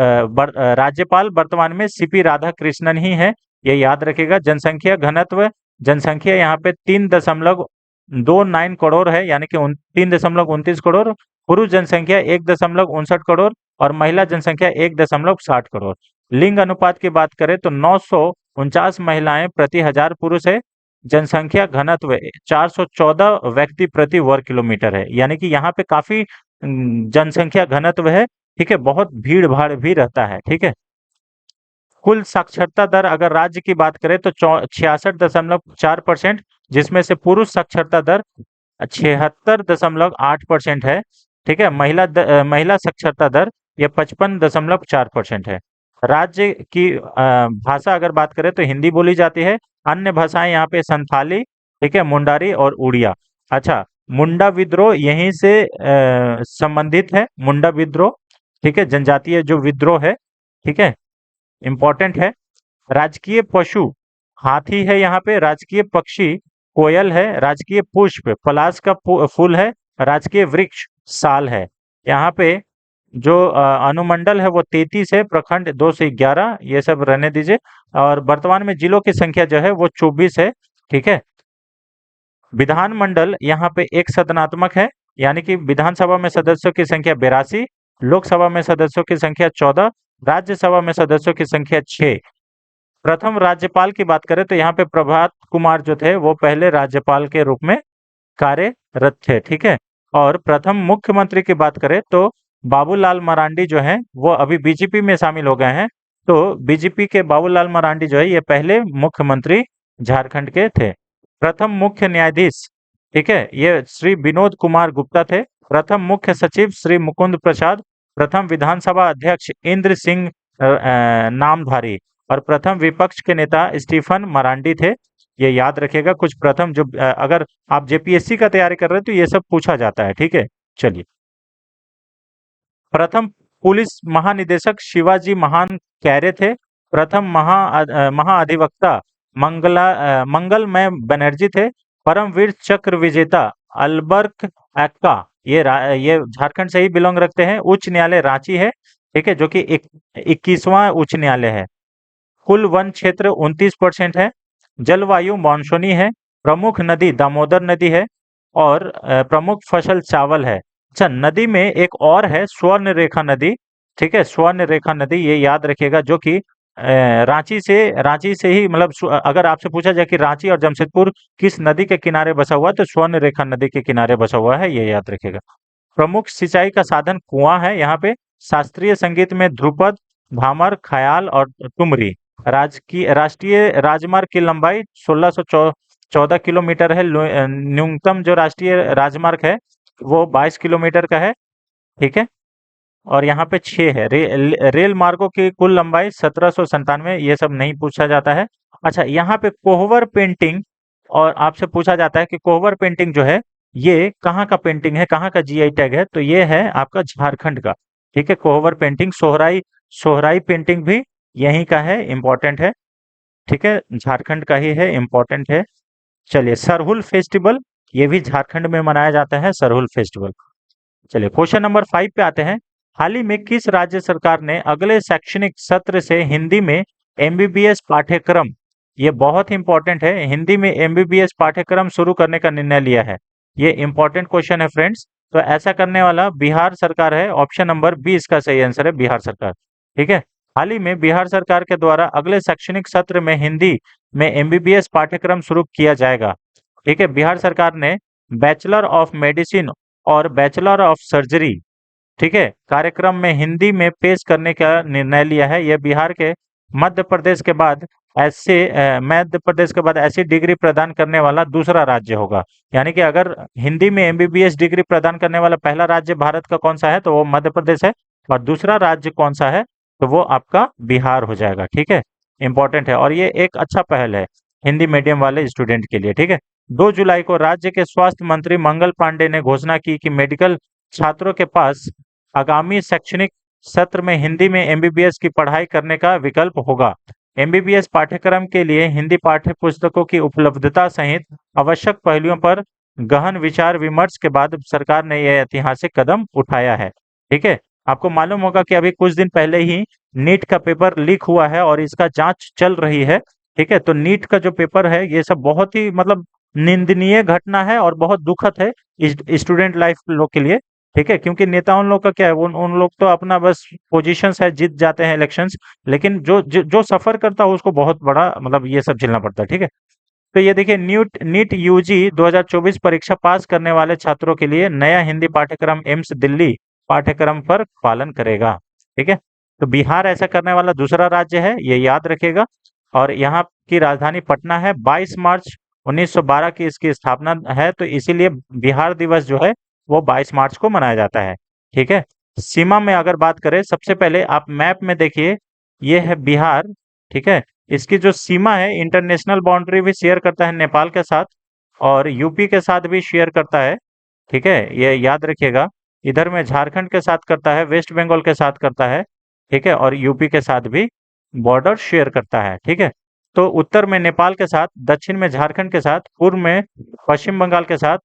राज्यपाल वर्तमान में सीपी राधाकृष्णन ही है, ये याद रखिएगा। जनसंख्या घनत्व, जनसंख्या यहाँ पे 3.29 करोड़ है, यानी कि 3.29 करोड़। पुरुष जनसंख्या 1.59 करोड़, और महिला जनसंख्या 1.60 करोड़। लिंग अनुपात की बात करें तो 949 महिलाएं प्रति 1000 पुरुष है। जनसंख्या घनत्व 414 व्यक्ति प्रति वर्ग किलोमीटर है, यानी कि यहाँ पे काफी जनसंख्या घनत्व है। ठीक है, बहुत भीड़ भाड़ भी रहता है। ठीक है, कुल साक्षरता दर अगर राज्य की बात करें तो 66.4%, जिसमें से पुरुष साक्षरता दर 76.8% है। ठीक है, महिला साक्षरता दर ये 55.4% है। राज्य की भाषा अगर बात करें तो हिंदी बोली जाती है। अन्य भाषाएं यहाँ पे संथाली, ठीक है, मुंडारी और उड़िया। अच्छा, मुंडा विद्रोह यहीं से संबंधित है, मुंडा विद्रोह। ठीक है, जनजातीय जो विद्रोह है। ठीक है, इम्पोर्टेंट है। राजकीय पशु हाथी है यहाँ पे, राजकीय पक्षी कोयल है, राजकीय पुष्प पलाश का फूल है, राजकीय वृक्ष साल है। यहाँ पे जो अनुमंडल है वो 33 है, प्रखंड 2 से 11, ये सब रहने दीजिए। और वर्तमान में जिलों की संख्या जो है वो 24 है। ठीक है, विधानमंडल यहाँ पे एक सदनात्मक है, यानी कि विधानसभा में सदस्यों की संख्या 82, लोकसभा में सदस्यों की संख्या 14, राज्यसभा में सदस्यों की संख्या 6। प्रथम राज्यपाल की बात करें तो यहाँ पे प्रभात कुमार जो थे वो पहले राज्यपाल के रूप में कार्यरत थे, ठीक है। और प्रथम मुख्यमंत्री की बात करें तो बाबूलाल मरांडी जो हैं वो अभी बीजेपी में शामिल हो गए हैं। तो बीजेपी के बाबूलाल मरांडी जो है ये पहले मुख्यमंत्री झारखंड के थे। प्रथम मुख्य न्यायाधीश, ठीक है, ये श्री विनोद कुमार गुप्ता थे। प्रथम मुख्य सचिव श्री मुकुंद प्रसाद, प्रथम विधानसभा अध्यक्ष इंद्र सिंह नामधारी, और प्रथम विपक्ष के नेता स्टीफन मरांडी थे। ये याद रखिएगा, कुछ प्रथम जो अगर आप जेपीएससी का तैयारी कर रहे हैं तो ये सब पूछा जाता है, ठीक है। चलिए, प्रथम पुलिस महानिदेशक शिवाजी महान कैरे थे। प्रथम महाअधिवक्ता मंगलमय बनर्जी थे। परमवीर चक्र विजेता अल्बर्ट एक्का, ये झारखंड से ही बिलोंग रखते हैं। उच्च न्यायालय रांची है, ठीक है, जो कि 21वां उच्च न्यायालय है। कुल वन क्षेत्र 29% है। जलवायु मानसूनी है। प्रमुख नदी दामोदर नदी है और प्रमुख फसल चावल है। अच्छा, नदी में एक और है स्वर्ण रेखा नदी, ठीक है, स्वर्ण रेखा नदी, ये याद रखिएगा, जो कि रांची से ही मतलब अगर आपसे पूछा जाए कि रांची और जमशेदपुर किस नदी के किनारे बसा हुआ है तो स्वर्ण रेखा नदी के किनारे बसा हुआ है, ये याद रखिएगा। प्रमुख सिंचाई का साधन कुआं है यहाँ पे। शास्त्रीय संगीत में ध्रुपद, भामर, ख्याल और ठुमरी। राष्ट्रीय राजमार्ग की लंबाई 1614 किलोमीटर है। न्यूनतम जो राष्ट्रीय राजमार्ग है वो 22 किलोमीटर का है, ठीक है। और यहाँ पे 6 है। रेल मार्गों की कुल लंबाई 1797, ये सब नहीं पूछा जाता है। अच्छा, यहाँ पे कोहबर पेंटिंग, और आपसे पूछा जाता है कि कोहबर पेंटिंग जो है ये कहाँ का पेंटिंग है, कहाँ का जीआई टैग है, तो ये है आपका झारखंड का, ठीक है। कोहबर पेंटिंग, सोहराई सोहराई पेंटिंग भी यहीं का है, इम्पोर्टेंट है, ठीक है, झारखंड का ही है, इम्पोर्टेंट है। चलिए, सरहुल फेस्टिवल, ये भी झारखंड में मनाया जाता है, सरहुल फेस्टिवल। चलिए, क्वेश्चन नंबर 5 पे आते हैं। हाल ही में किस राज्य सरकार ने अगले शैक्षणिक सत्र से हिंदी में एमबीबीएस पाठ्यक्रम, ये बहुत इंपॉर्टेंट है, हिंदी में एमबीबीएस पाठ्यक्रम शुरू करने का निर्णय लिया है? ये इंपॉर्टेंट क्वेश्चन है फ्रेंड्स। तो ऐसा करने वाला बिहार सरकार है, ऑप्शन नंबर बी इसका सही आंसर है, बिहार सरकार, ठीक है। हाल ही में बिहार सरकार के द्वारा अगले शैक्षणिक सत्र में हिंदी में एमबीबीएस पाठ्यक्रम शुरू किया जाएगा, ठीक है। बिहार सरकार ने बैचलर ऑफ मेडिसिन और बैचलर ऑफ सर्जरी, ठीक है, कार्यक्रम में हिंदी में पेश करने का निर्णय लिया है। यह बिहार के मध्य प्रदेश के बाद मध्य प्रदेश के बाद ऐसी डिग्री प्रदान करने वाला दूसरा राज्य होगा। यानी कि अगर हिंदी में एमबीबीएस डिग्री प्रदान करने वाला पहला राज्य भारत का कौन सा है तो वो मध्य प्रदेश है, और दूसरा राज्य कौन सा है तो वो आपका बिहार हो जाएगा, ठीक है। इंपॉर्टेंट है और ये एक अच्छा पहल है हिंदी मीडियम वाले स्टूडेंट के लिए, ठीक है। 2 जुलाई को राज्य के स्वास्थ्य मंत्री मंगल पांडे ने घोषणा की कि मेडिकल छात्रों के पास आगामी शैक्षणिक सत्र में हिंदी में एमबीबीएस की पढ़ाई करने का विकल्प होगा। एमबीबीएस पाठ्यक्रम के लिए हिंदी पाठ्य पुस्तकों की उपलब्धता सहित आवश्यक पहलुओं पर गहन विचार विमर्श के बाद सरकार ने यह ऐतिहासिक कदम उठाया है, ठीक है। आपको मालूम होगा कि अभी कुछ दिन पहले ही नीट का पेपर लीक हुआ है और इसका जांच चल रही है, ठीक है। तो नीट का जो पेपर है ये सब बहुत ही मतलब निंदनीय घटना है और बहुत दुखद है स्टूडेंट लाइफ लोग के लिए, ठीक है। क्योंकि नेताओं लोग का क्या है, उन लोग तो अपना बस पोजीशंस है, जीत जाते हैं इलेक्शंस, लेकिन जो सफर करता है उसको बहुत बड़ा मतलब ये सब झेलना पड़ता है, ठीक है। तो ये देखिए, नीट यूजी 2024 परीक्षा पास करने वाले छात्रों के लिए नया हिंदी पाठ्यक्रम एम्स दिल्ली पाठ्यक्रम पर पालन करेगा, ठीक है। तो बिहार ऐसा करने वाला दूसरा राज्य है, ये याद रखिएगा। और यहाँ की राजधानी पटना है। 22 मार्च 1912 की इसकी स्थापना है, तो इसीलिए बिहार दिवस जो है वो 22 मार्च को मनाया जाता है, ठीक है। सीमा में अगर बात करें, सबसे पहले आप मैप में देखिए, ये है बिहार, ठीक है। इसकी जो सीमा है, इंटरनेशनल बाउंड्री भी शेयर करता है नेपाल के साथ और यूपी के साथ भी शेयर करता है, ठीक है, ये याद रखिएगा। इधर में झारखंड के साथ करता है, वेस्ट बंगाल के साथ करता है, ठीक है, और यूपी के साथ भी बॉर्डर शेयर करता है, ठीक है। तो उत्तर में नेपाल के साथ, दक्षिण में झारखंड के साथ, पूर्व में पश्चिम बंगाल के साथ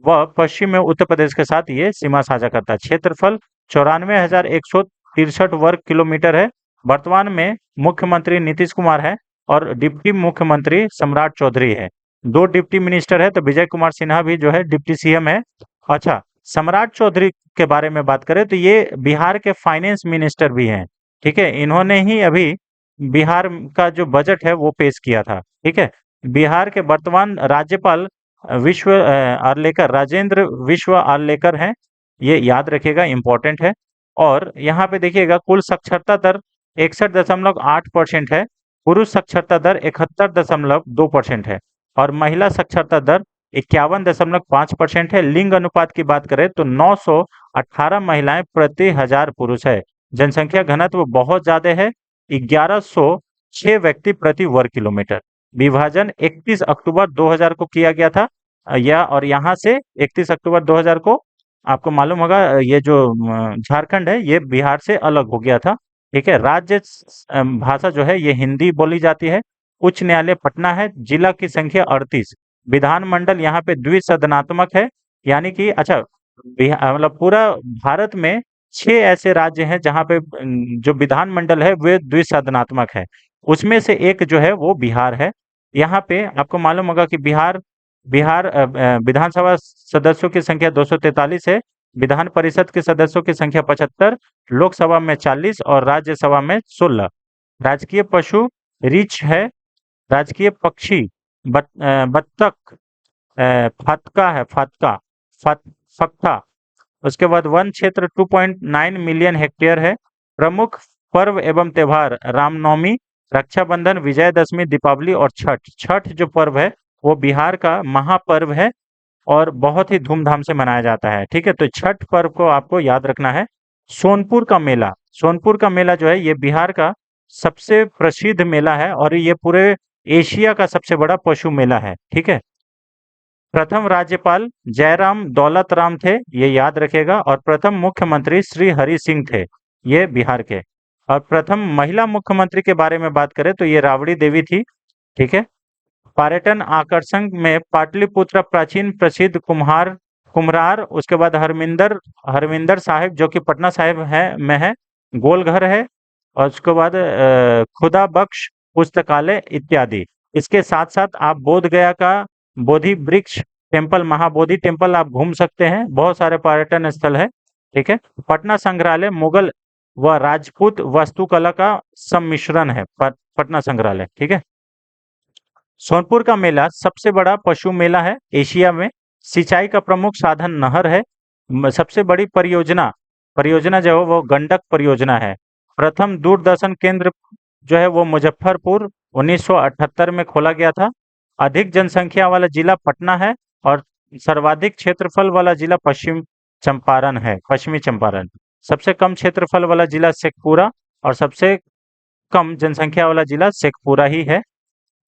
व पश्चिम में उत्तर प्रदेश के साथ ये सीमा साझा करता है। क्षेत्रफल 94,163 वर्ग किलोमीटर है। वर्तमान में मुख्यमंत्री नीतीश कुमार है और डिप्टी मुख्यमंत्री सम्राट चौधरी है। 2 डिप्टी मिनिस्टर है, तो विजय कुमार सिन्हा भी जो है डिप्टी सीएम है। अच्छा, सम्राट चौधरी के बारे में बात करें तो ये बिहार के फाइनेंस मिनिस्टर भी हैं, ठीक है? इन्होंने ही अभी बिहार का जो बजट है वो पेश किया था, ठीक है? बिहार के वर्तमान राज्यपाल आर्लेकर, राजेंद्र विश्व आर्लेकर हैं, ये याद रखिएगा, इम्पोर्टेंट है। और यहाँ पे देखिएगा कुल साक्षरता दर 61.8% है, पुरुष साक्षरता दर 71.2% है और महिला साक्षरता दर 51.5% है। लिंग अनुपात की बात करें तो 918 महिलाएं प्रति हजार पुरुष है। जनसंख्या घनत्व बहुत ज्यादा है, 1106 व्यक्ति प्रति वर्ग किलोमीटर। विभाजन 31 अक्टूबर 2000 को किया गया था। या और यहाँ से 31 अक्टूबर 2000 को आपको मालूम होगा ये जो झारखंड है ये बिहार से अलग हो गया था, ठीक है? भाषा जो है ये हिंदी बोली जाती है। उच्च न्यायालय पटना है। जिला की संख्या 38। विधानमंडल यहाँ पे द्विसदनात्मक है, यानी कि अच्छा मतलब पूरा भारत में 6 ऐसे राज्य हैं जहाँ पे जो विधानमंडल है वे द्विसदनात्मक है। उसमें से एक जो है वो बिहार है। यहाँ पे आपको मालूम होगा कि बिहार बिहार विधानसभा सदस्यों की संख्या 243 है। विधान परिषद के सदस्यों की संख्या 75, लोकसभा में 40 और राज्यसभा में 16। राजकीय पशु रीछ है। राजकीय पक्षी बत्तख, फातका है, फातका, फक्ता। उसके बाद वन क्षेत्र 2.9 मिलियन हेक्टेयर है। प्रमुख पर्व एवं त्योहार रामनवमी, रक्षाबंधन, विजयदशमी, दीपावली और छठ। छठ जो पर्व है वो बिहार का महापर्व है और बहुत ही धूमधाम से मनाया जाता है, ठीक है? तो छठ पर्व को आपको याद रखना है। सोनपुर का मेला, सोनपुर का मेला जो है ये बिहार का सबसे प्रसिद्ध मेला है और ये पूरे एशिया का सबसे बड़ा पशु मेला है, ठीक है? प्रथम राज्यपाल जयराम दौलत राम थे, ये याद रखेगा। और प्रथम मुख्यमंत्री श्री हरि सिंह थे, ये बिहार के। और प्रथम महिला मुख्यमंत्री के बारे में बात करें तो ये राबड़ी देवी थी, ठीक है? पर्यटन आकर्षण में पाटलिपुत्र प्राचीन प्रसिद्ध कुम्हार, उसके बाद हरमिंदर साहिब जो कि पटना साहिब है में है, गोलघर है और उसके बाद खुदा बख्श पुस्तकालय इत्यादि। इसके साथ साथ आप बोध गया का बोधि वृक्ष टेम्पल, महाबोधि टेम्पल आप घूम सकते हैं। बहुत सारे पर्यटन स्थल है, ठीक है? पटना संग्रहालय मुगल व राजपूत वास्तुकला का सम्मिश्रण है, पटना संग्रहालय, ठीक है? सोनपुर का मेला सबसे बड़ा पशु मेला है एशिया में। सिंचाई का प्रमुख साधन नहर है। सबसे बड़ी परियोजना परियोजना जो है वो गंडक परियोजना है। प्रथम दूरदर्शन केंद्र जो है वो मुजफ्फरपुर 1978 में खोला गया था। अधिक जनसंख्या वाला जिला पटना है और सर्वाधिक क्षेत्रफल वाला जिला पश्चिमी चंपारण। सबसे कम क्षेत्रफल वाला जिला शेखपुरा और सबसे कम जनसंख्या वाला जिला शेखपुरा ही है।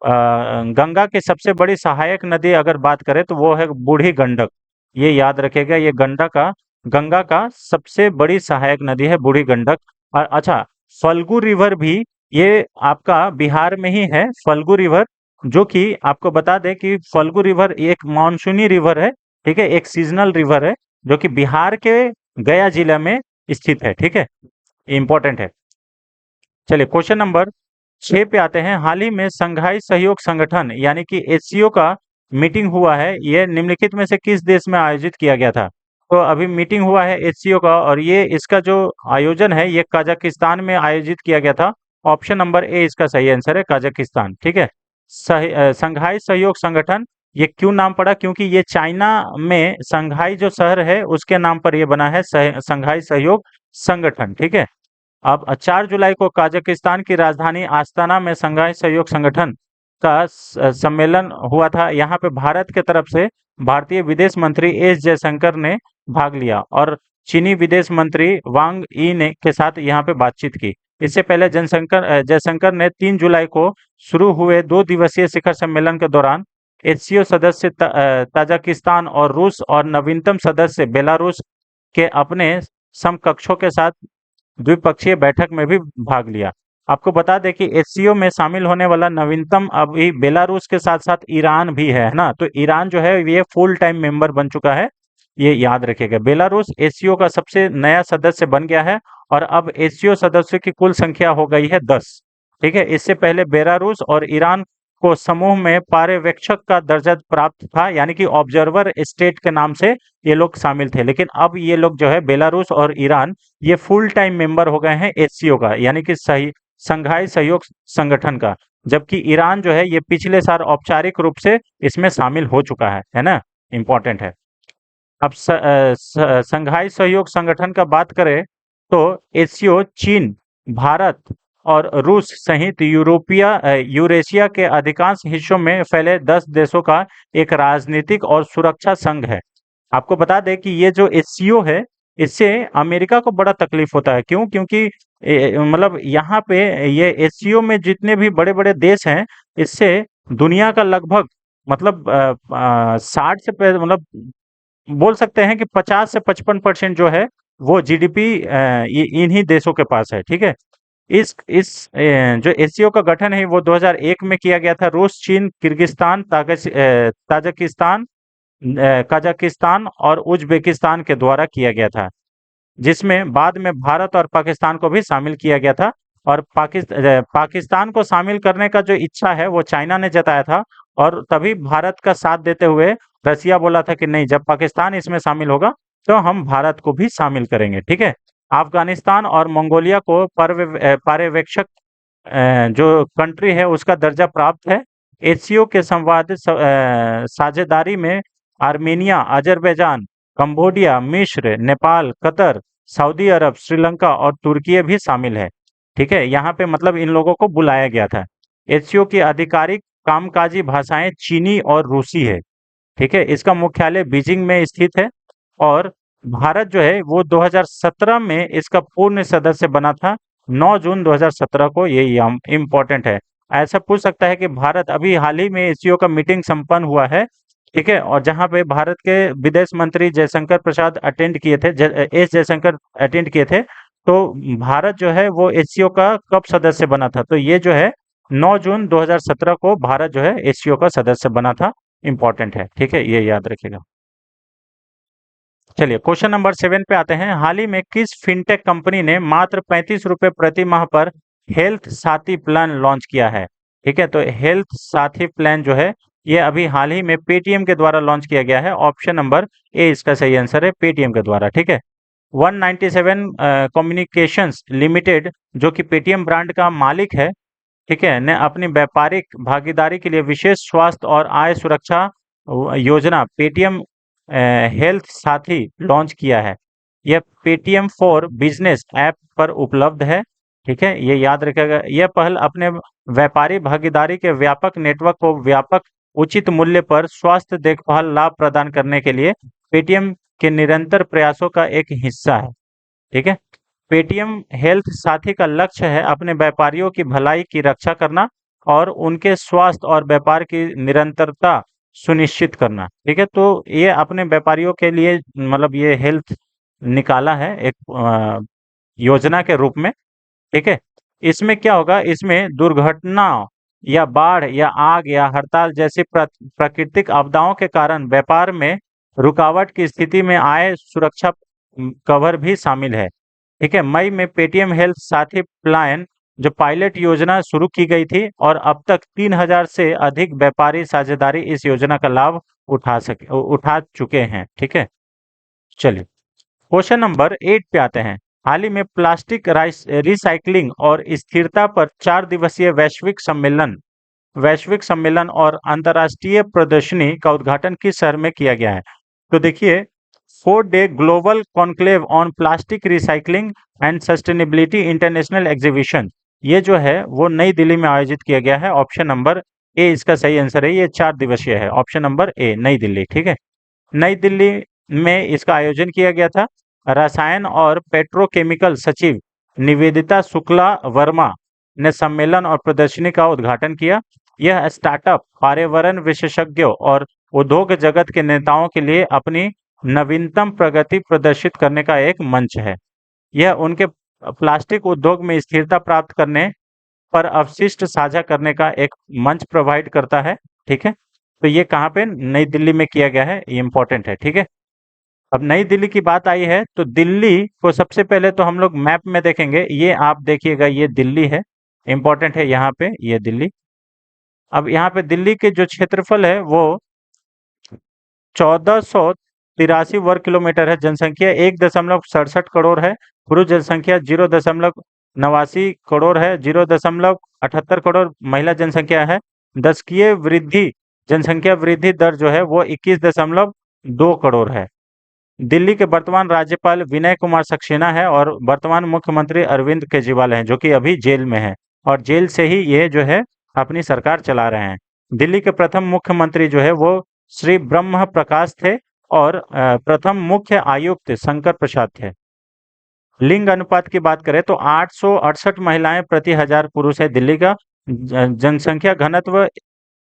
गंगा की सबसे बड़ी सहायक नदी अगर बात करें तो वो है बूढ़ी गंडक, ये याद रखेगा। ये गंगा का सबसे बड़ी सहायक नदी है बूढ़ी गंडक। और अच्छा, फल्गु रिवर भी ये आपका बिहार में ही है। फल्गु रिवर जो कि आपको बता दें कि फल्गु रिवर एक मानसूनी रिवर है, ठीक है? एक सीजनल रिवर है जो कि बिहार के गया जिला में स्थित है, ठीक है? इंपॉर्टेंट है। चलिए क्वेश्चन नंबर 6 पे आते हैं। हाल ही में संघाई सहयोग संगठन यानी कि एससीओ का मीटिंग हुआ है, ये निम्नलिखित में से किस देश में आयोजित किया गया था? तो अभी मीटिंग हुआ है एससीओ का और ये इसका जो आयोजन है ये कजाकिस्तान में आयोजित किया गया था। ऑप्शन नंबर ए इसका सही आंसर है, कजाकिस्तान, ठीक है? संघाई सहयोग संगठन ये क्यों नाम पड़ा? क्योंकि ये चाइना में संघाई जो शहर है उसके नाम पर ये बना है, संघाई सहयोग संगठन, ठीक है? अब 4 जुलाई को कजाकिस्तान की राजधानी आस्ताना में संघाई सहयोग संगठन का सम्मेलन हुआ था। यहाँ पे भारत के तरफ से भारतीय विदेश मंत्री एस जयशंकर ने भाग लिया और चीनी विदेश मंत्री वांग यी ने के साथ यहाँ पे बातचीत की। इससे पहले जयशंकर ने 3 जुलाई को शुरू हुए 2 दिवसीय शिखर सम्मेलन के दौरान एससीओ सदस्य ताजिकिस्तान और रूस और नवीनतम सदस्य बेलारूस के अपने समकक्षों के साथ द्विपक्षीय बैठक में भी भाग लिया। आपको बता दें कि एससीओ में शामिल होने वाला नवीनतम अभी बेलारूस के साथ साथ ईरान भी है ना? तो ईरान जो है ये फुल टाइम मेंबर बन चुका है, ये याद रखिएगा। बेलारूस एससीओ का सबसे नया सदस्य बन गया है और अब एससीओ सदस्यों की कुल संख्या हो गई है 10, ठीक है? इससे पहले बेलारूस और ईरान को समूह में पर्यवेक्षक का दर्जा प्राप्त था, यानी कि ऑब्जर्वर स्टेट के नाम से ये लोग शामिल थे। लेकिन अब ये लोग जो है बेलारूस और ईरान ये फुल टाइम मेंबर हो गए हैं एससीओ का, यानी कि सही संघाई सहयोग संगठन का। जबकि ईरान जो है ये पिछले साल औपचारिक रूप से इसमें शामिल हो चुका है ना। इम्पोर्टेंट है। अब संघाई सहयोग संगठन का बात करें तो एससीओ चीन, भारत और रूस सहित यूरेशिया के अधिकांश हिस्सों में फैले 10 देशों का एक राजनीतिक और सुरक्षा संघ है। आपको बता दें कि ये जो एससीओ है इससे अमेरिका को बड़ा तकलीफ होता है। क्यों? क्योंकि मतलब यहाँ पे ये एससीओ में जितने भी बड़े बड़े देश हैं इससे दुनिया का लगभग मतलब 60 से मतलब बोल सकते हैं कि 50 से 55% जो है वो जीडीपी इन्हीं देशों के पास है। ठीक है। जो एससीओ का गठन है वो 2001 में किया गया था। रूस, चीन, किर्गिस्तान, ताजिकिस्तान, कजाकिस्तान और उज्बेकिस्तान के द्वारा किया गया था, जिसमें बाद में भारत और पाकिस्तान को भी शामिल किया गया था। और पाकिस्तान को शामिल करने का जो इच्छा है वो चाइना ने जताया था, और तभी भारत का साथ देते हुए रसिया बोला था कि नहीं, जब पाकिस्तान इसमें शामिल होगा तो हम भारत को भी शामिल करेंगे। ठीक है। अफगानिस्तान और मंगोलिया को पर्यवेक्षक जो कंट्री है उसका दर्जा प्राप्त है। एससीओ के साझेदारी में आर्मेनिया, अजरबैजान, कंबोडिया, मिस्र, नेपाल, कतर, सऊदी अरब, श्रीलंका और तुर्की भी शामिल है। ठीक है। यहाँ पे मतलब इन लोगों को बुलाया गया था। एससीओ की आधिकारिक कामकाजी भाषाएं चीनी और रूसी है। ठीक है। इसका मुख्यालय बीजिंग में स्थित है। और भारत जो है वो 2017 में इसका पूर्ण सदस्य बना था, 9 जून 2017 को। ये इम्पोर्टेंट है। ऐसा पूछ सकता है कि भारत अभी हाल ही में एससीओ का मीटिंग संपन्न हुआ है। ठीक है। और जहां पे भारत के विदेश मंत्री जयशंकर प्रसाद अटेंड किए थे, एस जयशंकर अटेंड किए थे। तो भारत जो है वो एससीओ का कब सदस्य बना था? तो ये जो है 9 जून 2017 को भारत जो है एससीओ का सदस्य बना था। इम्पोर्टेंट है। ठीक है। ये याद रखिएगा। चलिए क्वेश्चन नंबर 7 पे आते हैं। हाल ही में किस फिनटेक कंपनी ने मात्र 35 रुपए प्रति माह पर हेल्थ साथी प्लान लॉन्च किया है? ठीक है। तो हेल्थ साथी प्लान जो है ये अभी हाल ही में पेटीएम के द्वारा लॉन्च किया गया है। ऑप्शन नंबर ए इसका सही आंसर है, पेटीएम के द्वारा। ठीक है। 197 कम्युनिकेशंस लिमिटेड जो कि पेटीएम ब्रांड का मालिक है, ठीक है, ने अपनी व्यापारिक भागीदारी के लिए विशेष स्वास्थ्य और आय सुरक्षा योजना पेटीएम हेल्थ साथी लॉन्च किया है। यह पेटीएम फॉर बिजनेस ऐप पर उपलब्ध है। ठीक है। ये याद रखिएगा। यह पहल अपने व्यापारी भागीदारी के व्यापक नेटवर्क को व्यापक उचित मूल्य पर स्वास्थ्य देखभाल लाभ प्रदान करने के लिए पेटीएम के निरंतर प्रयासों का एक हिस्सा है। ठीक है। पेटीएम हेल्थ साथी का लक्ष्य है अपने व्यापारियों की भलाई की रक्षा करना और उनके स्वास्थ्य और व्यापार की निरंतरता सुनिश्चित करना। ठीक है। तो ये अपने व्यापारियों के लिए मतलब ये हेल्थ निकाला है एक योजना के रूप में। ठीक है। इसमें क्या होगा? इसमें दुर्घटना या बाढ़ या आग या हड़ताल जैसी प्राकृतिक आपदाओं के कारण व्यापार में रुकावट की स्थिति में आय सुरक्षा कवर भी शामिल है। ठीक है। मई में पेटीएम हेल्थ साथी प्लान जो पायलट योजना शुरू की गई थी और अब तक 3000 से अधिक व्यापारी साझेदारी इस योजना का लाभ उठा चुके हैं। ठीक है। चलिए क्वेश्चन नंबर 8 पे आते हैं। हाल ही में प्लास्टिक रिसाइकलिंग और स्थिरता पर 4 दिवसीय वैश्विक सम्मेलन और अंतर्राष्ट्रीय प्रदर्शनी का उद्घाटन किस शहर में किया गया है? तो देखिए 4-डे global conclave on plastic recycling and sustainability international exhibition, ये जो है वो नई दिल्ली में आयोजित किया गया है। ऑप्शन नंबर ए इसका सही आंसर है। ये 4 दिवसीय है। ऑप्शन नंबर ए, नई दिल्ली। ठीक है। नई दिल्ली में इसका आयोजन किया गया था। रसायन और पेट्रोकेमिकल सचिव निवेदिता शुक्ला वर्मा ने सम्मेलन और प्रदर्शनी का उद्घाटन किया। यह स्टार्टअप पर्यावरण विशेषज्ञों और उद्योग जगत के नेताओं के लिए अपनी नवीनतम प्रगति प्रदर्शित करने का एक मंच है। यह उनके प्लास्टिक उद्योग में स्थिरता प्राप्त करने पर अवशिष्ट साझा करने का एक मंच प्रोवाइड करता है। ठीक है। तो ये कहाँ पे? नई दिल्ली में किया गया है। ये इंपॉर्टेंट है। ठीक है। अब नई दिल्ली की बात आई है तो दिल्ली को सबसे पहले तो हम लोग मैप में देखेंगे। ये आप देखिएगा, ये दिल्ली है। इंपॉर्टेंट है यहाँ पे, ये दिल्ली। अब यहाँ पे दिल्ली के जो क्षेत्रफल है वो 1483 वर्ग किलोमीटर है। जनसंख्या 1.67 करोड़ है। पुरुष जनसंख्या 0.89 करोड़ है। 0.78 करोड़ महिला जनसंख्या है। दशकीय वृद्धि जनसंख्या वृद्धि दर जो है वो 21.2 करोड़ है। दिल्ली के वर्तमान राज्यपाल विनय कुमार सक्सेना है और वर्तमान मुख्यमंत्री अरविंद केजरीवाल हैं, जो कि अभी जेल में है और जेल से ही ये जो है अपनी सरकार चला रहे हैं। दिल्ली के प्रथम मुख्यमंत्री जो है वो श्री ब्रह्म प्रकाश थे और प्रथम मुख्य आयुक्त शंकर प्रसाद थे। लिंग अनुपात की बात करें तो 868 महिलाएं प्रति हजार पुरुष है दिल्ली का। जनसंख्या घनत्व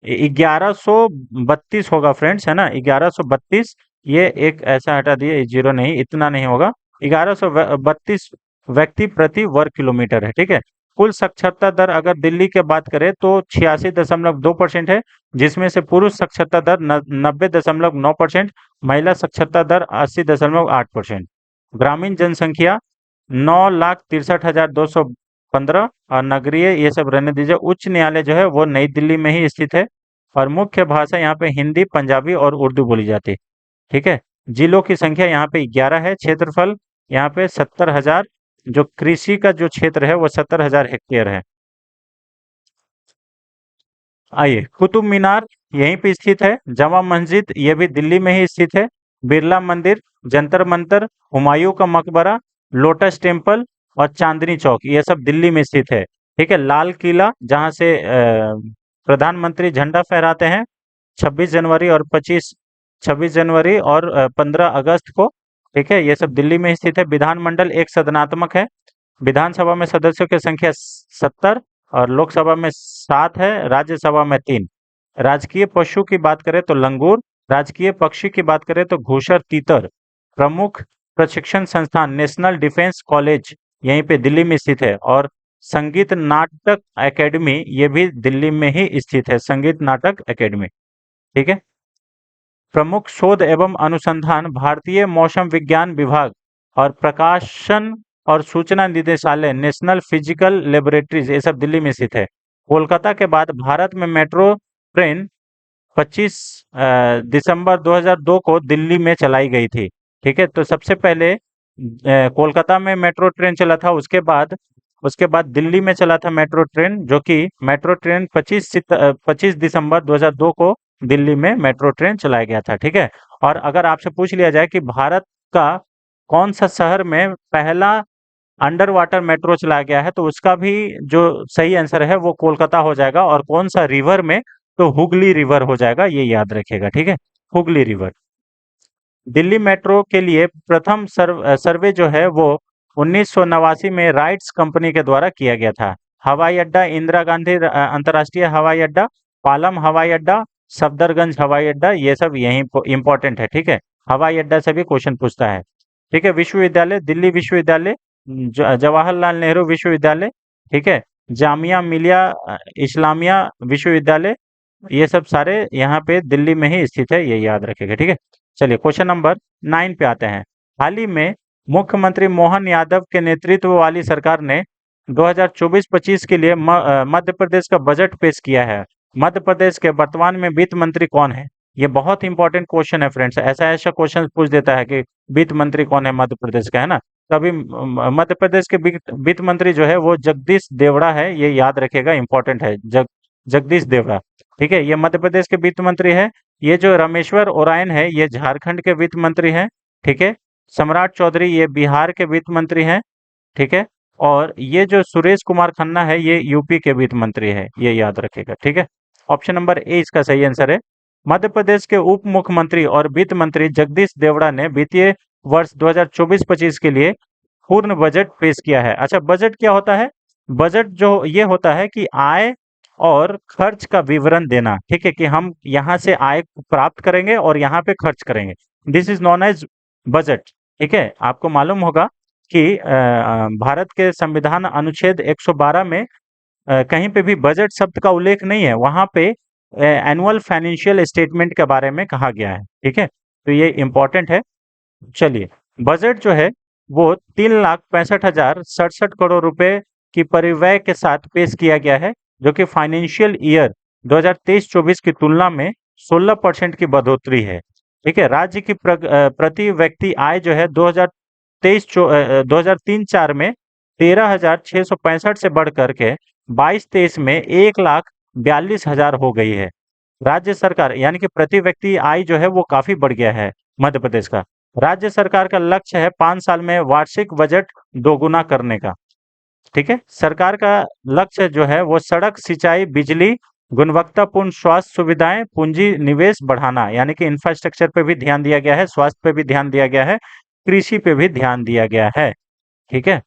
1132 होगा फ्रेंड्स, है ना, 1132। ये एक ऐसा हटा दिए, जीरो नहीं, इतना नहीं होगा, 1132 व्यक्ति प्रति वर्ग किलोमीटर है, ठीक है। कुल साक्षरता दर अगर दिल्ली की बात करें तो 86.2% है, जिसमें से पुरुष साक्षरता दर 90.9%, महिला साक्षरता दर 80.8%। ग्रामीण जनसंख्या 9,63,215 और नगरीय ये सब रहने दीजिए। उच्च न्यायालय जो है वो नई दिल्ली में ही स्थित है और मुख्य भाषा यहाँ पे हिंदी, पंजाबी और उर्दू बोली जाती है, ठीक है। जिलों की संख्या यहाँ पे 11 है। क्षेत्रफल यहाँ पे 70,000, जो कृषि का जो क्षेत्र है वो 70,000 हेक्टेयर है। आइए, कुतुब मीनार यहीं पे स्थित है। जामा मस्जिद ये भी दिल्ली में ही स्थित है। बिरला मंदिर, जंतर मंतर, हुमायूं का मकबरा, लोटस टेम्पल और चांदनी चौक ये सब दिल्ली में स्थित है, ठीक है। लाल किला जहाँ से प्रधानमंत्री झंडा फहराते हैं 26 जनवरी और 15 अगस्त को, ठीक है, ये सब दिल्ली में स्थित है। विधानमंडल एक सदनात्मक है। विधानसभा में सदस्यों की संख्या 70 और लोकसभा में 7 है, राज्यसभा में 3। राजकीय पशु की बात करें तो लंगूर, राजकीय पक्षी की बात करें तो घूसर तीतर। प्रमुख प्रशिक्षण संस्थान नेशनल डिफेंस कॉलेज यहीं पे दिल्ली में स्थित है और संगीत नाटक एकेडमी ये भी दिल्ली में ही स्थित है, संगीत नाटक एकेडमी, ठीक है। प्रमुख शोध एवं अनुसंधान भारतीय मौसम विज्ञान विभाग और प्रकाशन और सूचना निदेशालय नेशनल फिजिकल लेबोरेटरीज ये सब दिल्ली में स्थित है। कोलकाता के बाद भारत में मेट्रो ट्रेन 25 दिसंबर 2002 को दिल्ली में चलाई गई थी, ठीक है। तो सबसे पहले कोलकाता में मेट्रो ट्रेन चला था, उसके बाद दिल्ली में चला था मेट्रो ट्रेन, जो कि मेट्रो ट्रेन 25 दिसंबर 2002 को दिल्ली में मेट्रो ट्रेन चलाया गया था, ठीक है। और अगर आपसे पूछ लिया जाए कि भारत का कौन सा शहर में पहला अंडर वाटर मेट्रो चलाया गया है, तो उसका भी जो सही आंसर है वो कोलकाता हो जाएगा। और कौन सा रिवर में, तो हुगली रिवर हो जाएगा, ये याद रखिएगा, ठीक है, हुगली रिवर। दिल्ली मेट्रो के लिए प्रथम सर्वे जो है वो 1989 में राइट्स कंपनी के द्वारा किया गया था। हवाई अड्डा इंदिरा गांधी अंतर्राष्ट्रीय हवाई अड्डा, पालम हवाई अड्डा, सफदरगंज हवाई अड्डा, ये सब यहीं इंपॉर्टेंट है, ठीक है। हवाई अड्डा से भी क्वेश्चन पूछता है, ठीक है। विश्वविद्यालय दिल्ली विश्वविद्यालय, जवाहरलाल नेहरू विश्वविद्यालय, ठीक है, जामिया मिलिया इस्लामिया विश्वविद्यालय, ये सब सारे यहाँ पे दिल्ली में ही स्थित है, ये याद रखेगा, ठीक है। चलिए क्वेश्चन नंबर 9 पे आते हैं। हाल ही में मुख्यमंत्री मोहन यादव के नेतृत्व वाली सरकार ने 2024-25 के लिए मध्य प्रदेश का बजट पेश किया है। मध्य प्रदेश के वर्तमान में वित्त मंत्री कौन है? ये बहुत इंपॉर्टेंट क्वेश्चन है फ्रेंड्स, ऐसा ऐसा क्वेश्चन पूछ देता है कि वित्त मंत्री कौन है मध्य प्रदेश का, है ना। तभी मध्य प्रदेश के वित्त मंत्री जो है वो जगदीश देवड़ा है, ये याद रखिएगा, इंपॉर्टेंट है, जगदीश देवड़ा, ठीक है, ये मध्य प्रदेश के वित्त मंत्री है। ये जो रामेश्वर ओरायन है ये झारखंड के वित्त मंत्री हैं, ठीक है। सम्राट चौधरी ये बिहार के वित्त मंत्री हैं, ठीक है। और ये जो सुरेश कुमार खन्ना है ये यूपी के वित्त मंत्री है, ये याद रखेगा, ठीक है। ऑप्शन नंबर ए इसका सही आंसर है। मध्य प्रदेश के उप मुख्यमंत्री और वित्त मंत्री जगदीश देवड़ा ने वित्तीय वर्ष 2024-25 के लिए पूर्ण बजट पेश किया है। अच्छा, बजट क्या होता है? बजट जो ये होता है कि आय और खर्च का विवरण देना, ठीक है, कि हम यहाँ से आय प्राप्त करेंगे और यहाँ पे खर्च करेंगे, this is known as budget, ठीक है। आपको मालूम होगा कि भारत के संविधान अनुच्छेद 112 में कहीं पे भी बजट शब्द का उल्लेख नहीं है, वहां पे एनुअल फाइनेंशियल स्टेटमेंट के बारे में कहा गया है, ठीक है। तो ये इंपॉर्टेंट है। चलिए, बजट जो है वो 3,65,067 करोड़ रुपए की परिव्यय के साथ पेश किया गया है, जो कि फाइनेंशियल ईयर 2023-24 की तुलना में 16% की बढ़ोतरी है। ठीक है, राज्य की प्रति व्यक्ति आय जो है 2003-4 में 13,665 से बढ़ करके 22-23 में 1,42,000 हो गई है। राज्य सरकार यानी कि प्रति व्यक्ति आय जो है वो काफी बढ़ गया है मध्य प्रदेश का। राज्य सरकार का लक्ष्य है 5 साल में वार्षिक बजट दोगुना करने का। ठीक है, सरकार का लक्ष्य जो है वो सड़क, सिंचाई, बिजली, गुणवत्तापूर्ण स्वास्थ्य सुविधाएं, पूंजी निवेश बढ़ाना, यानी कि इंफ्रास्ट्रक्चर पे भी ध्यान दिया गया है, स्वास्थ्य पे भी ध्यान दिया गया है, कृषि पे भी ध्यान दिया गया है। ठीक है,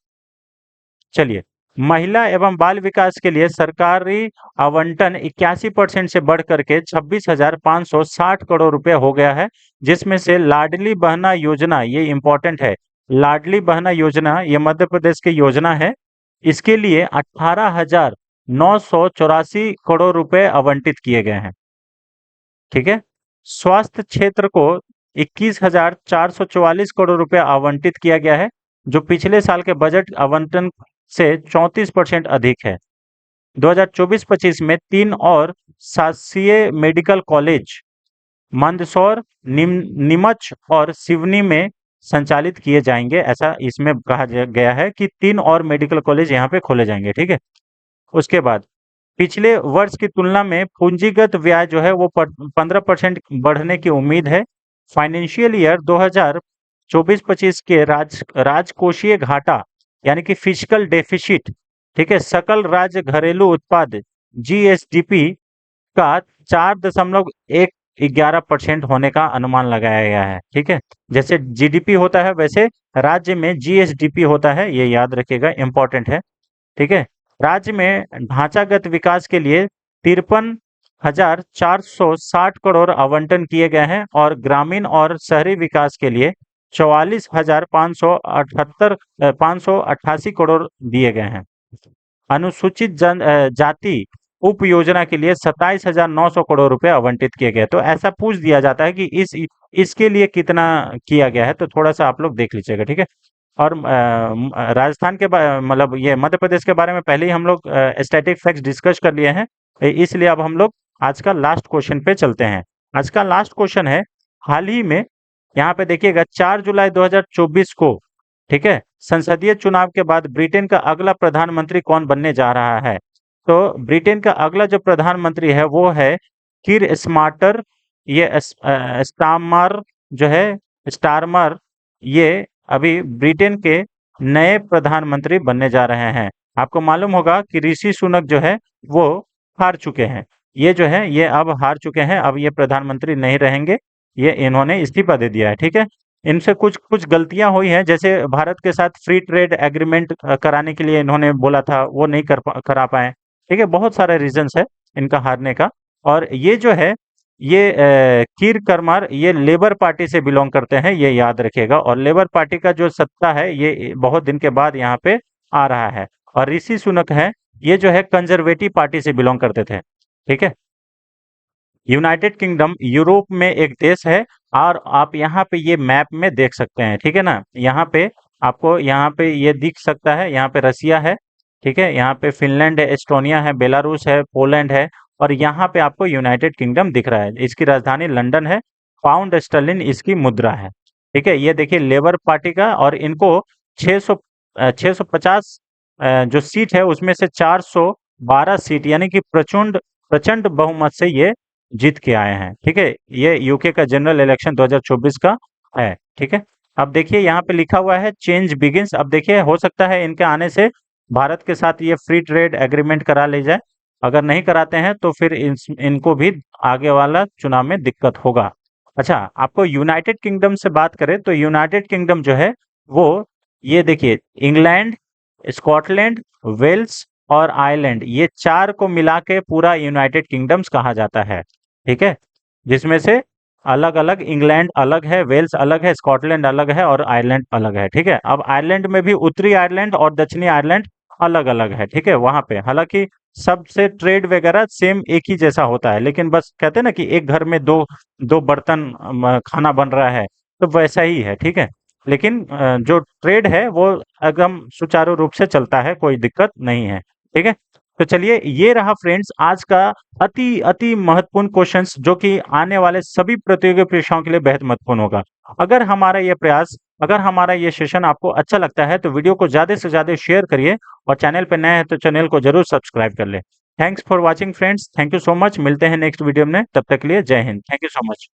चलिए, महिला एवं बाल विकास के लिए सरकारी आवंटन 81% से बढ़ करके 26,560 करोड़ रुपए हो गया है, जिसमें से लाडली बहना योजना, ये इंपॉर्टेंट है, लाडली बहना योजना ये मध्य प्रदेश की योजना है। इसके लिए 18,984 करोड़ रुपए आवंटित किए गए हैं। ठीक है, स्वास्थ्य क्षेत्र को 21,444 करोड़ रुपए आवंटित किया गया है, जो पिछले साल के बजट आवंटन से 34% अधिक है। 2024-25 में 3 और शासकीय मेडिकल कॉलेज मंदसौर, नीमच और सिवनी में संचालित किए जाएंगे। ऐसा इसमें कहा गया है कि 3 और मेडिकल कॉलेज यहाँ पे खोले जाएंगे। ठीक है, उसके बाद पिछले वर्ष की तुलना में पूंजीगत व्यय जो है वो 15% बढ़ने की उम्मीद है। फाइनेंशियल ईयर 2024-25 के राजकोषीय घाटा यानी कि फिजिकल डेफिसिट, ठीक है, सकल राज्य घरेलू उत्पाद जीएसडीपी का 4.111% होने का अनुमान लगाया गया है। ठीक है, जैसे जीडीपी होता है वैसे राज्य में जीएसडीपी होता है, ये याद रखिएगा, इंपॉर्टेंट है। ठीक है, राज्य में ढांचागत विकास के लिए 53,460 करोड़ आवंटन किए गए हैं और ग्रामीण और शहरी विकास के लिए 44,588 करोड़ दिए गए हैं। अनुसूचित जाति उप योजना के लिए 27,900 करोड़ रुपए आवंटित किए गए। तो ऐसा पूछ दिया जाता है कि इसके लिए कितना किया गया है, तो थोड़ा सा आप लोग देख लीजिएगा। ठीक है, और राजस्थान के मतलब ये मध्य प्रदेश के बारे में पहले ही हम लोग स्टैटिक फैक्ट्स डिस्कस कर लिए हैं, इसलिए अब हम लोग आज का लास्ट क्वेश्चन पे चलते हैं। आज का लास्ट क्वेश्चन है, हाल ही में यहाँ पे देखिएगा 4 जुलाई 2024 को, ठीक है, संसदीय चुनाव के बाद ब्रिटेन का अगला प्रधानमंत्री कौन बनने जा रहा है? तो ब्रिटेन का अगला जो प्रधानमंत्री है वो है कीर स्मार्टर, ये स्टारमर जो है, स्टारमर, ये अभी ब्रिटेन के नए प्रधानमंत्री बनने जा रहे हैं। आपको मालूम होगा कि ऋषि सुनक जो है वो हार चुके हैं, ये जो है ये अब हार चुके हैं, अब ये प्रधानमंत्री नहीं रहेंगे, ये इन्होंने इस्तीफा दे दिया है। ठीक है, इनसे कुछ कुछ गलतियां हुई हैं, जैसे भारत के साथ फ्री ट्रेड एग्रीमेंट कराने के लिए इन्होंने बोला था, वो नहीं करा पाए। ठीक है, बहुत सारे रीजंस है इनका हारने का। और ये जो है ये कीर करमार ये लेबर पार्टी से बिलोंग करते हैं, ये याद रखिएगा, और लेबर पार्टी का जो सत्ता है ये बहुत दिन के बाद यहाँ पे आ रहा है। और ऋषि सुनक है, ये जो है कंजर्वेटिव पार्टी से बिलोंग करते थे। ठीक है, यूनाइटेड किंगडम यूरोप में एक देश है, और आप यहाँ पे ये मैप में देख सकते हैं। ठीक है ना, यहाँ पे आपको यहाँ पे ये दिख सकता है, यहाँ पे रसिया है, ठीक है, यहाँ पे फिनलैंड है, एस्टोनिया है, बेलारूस है, पोलैंड है, और यहाँ पे आपको यूनाइटेड किंगडम दिख रहा है। इसकी राजधानी लंदन है, पाउंड स्टर्लिन इसकी मुद्रा है। ठीक है, ये देखिए लेबर पार्टी का, और इनको 650 जो सीट है उसमें से 412 सीट यानी कि प्रचंड प्रचंड बहुमत से ये जीत के आए हैं। ठीक है, ये यूके का जनरल इलेक्शन 2024 का है। ठीक है, अब देखिए यहाँ पे लिखा हुआ है चेंज बिगिंस। अब देखिए हो सकता है इनके आने से भारत के साथ ये फ्री ट्रेड एग्रीमेंट करा ले जाए, अगर नहीं कराते हैं तो फिर इनको भी आगे वाला चुनाव में दिक्कत होगा। अच्छा, आपको यूनाइटेड किंगडम से बात करें तो यूनाइटेड किंगडम जो है वो, ये देखिए, इंग्लैंड, स्कॉटलैंड, वेल्स और आयरलैंड, ये चार को मिला के पूरा यूनाइटेड किंगडम्स कहा जाता है। ठीक है, जिसमें से अलग अलग, इंग्लैंड अलग है, वेल्स अलग है, स्कॉटलैंड अलग है और आयरलैंड अलग है। ठीक है, अब आयरलैंड में भी उत्तरी आयरलैंड और दक्षिणी आयरलैंड अलग अलग है। ठीक है, वहां पे हालांकि सबसे ट्रेड वगैरह सेम एक ही जैसा होता है, लेकिन बस कहते हैं ना कि एक घर में दो दो बर्तन खाना बन रहा है, तो वैसा ही है। ठीक है, लेकिन जो ट्रेड है वो एकदम सुचारू रूप से चलता है, कोई दिक्कत नहीं है। ठीक है, तो चलिए, ये रहा फ्रेंड्स आज का अति अति महत्वपूर्ण क्वेश्चंस, जो कि आने वाले सभी प्रतियोगी परीक्षाओं के लिए बेहद महत्वपूर्ण होगा। अगर हमारा ये सेशन आपको अच्छा लगता है तो वीडियो को ज़्यादा से ज़्यादा शेयर करिए, और चैनल पे नए हैं तो चैनल को ज़रूर सब्सक्राइब कर लें। Thanks for watching friends, thank you so much. मिलते हैं नेक्स्ट वीडियो में, तब तक के लिए जय Hind, thank you so much.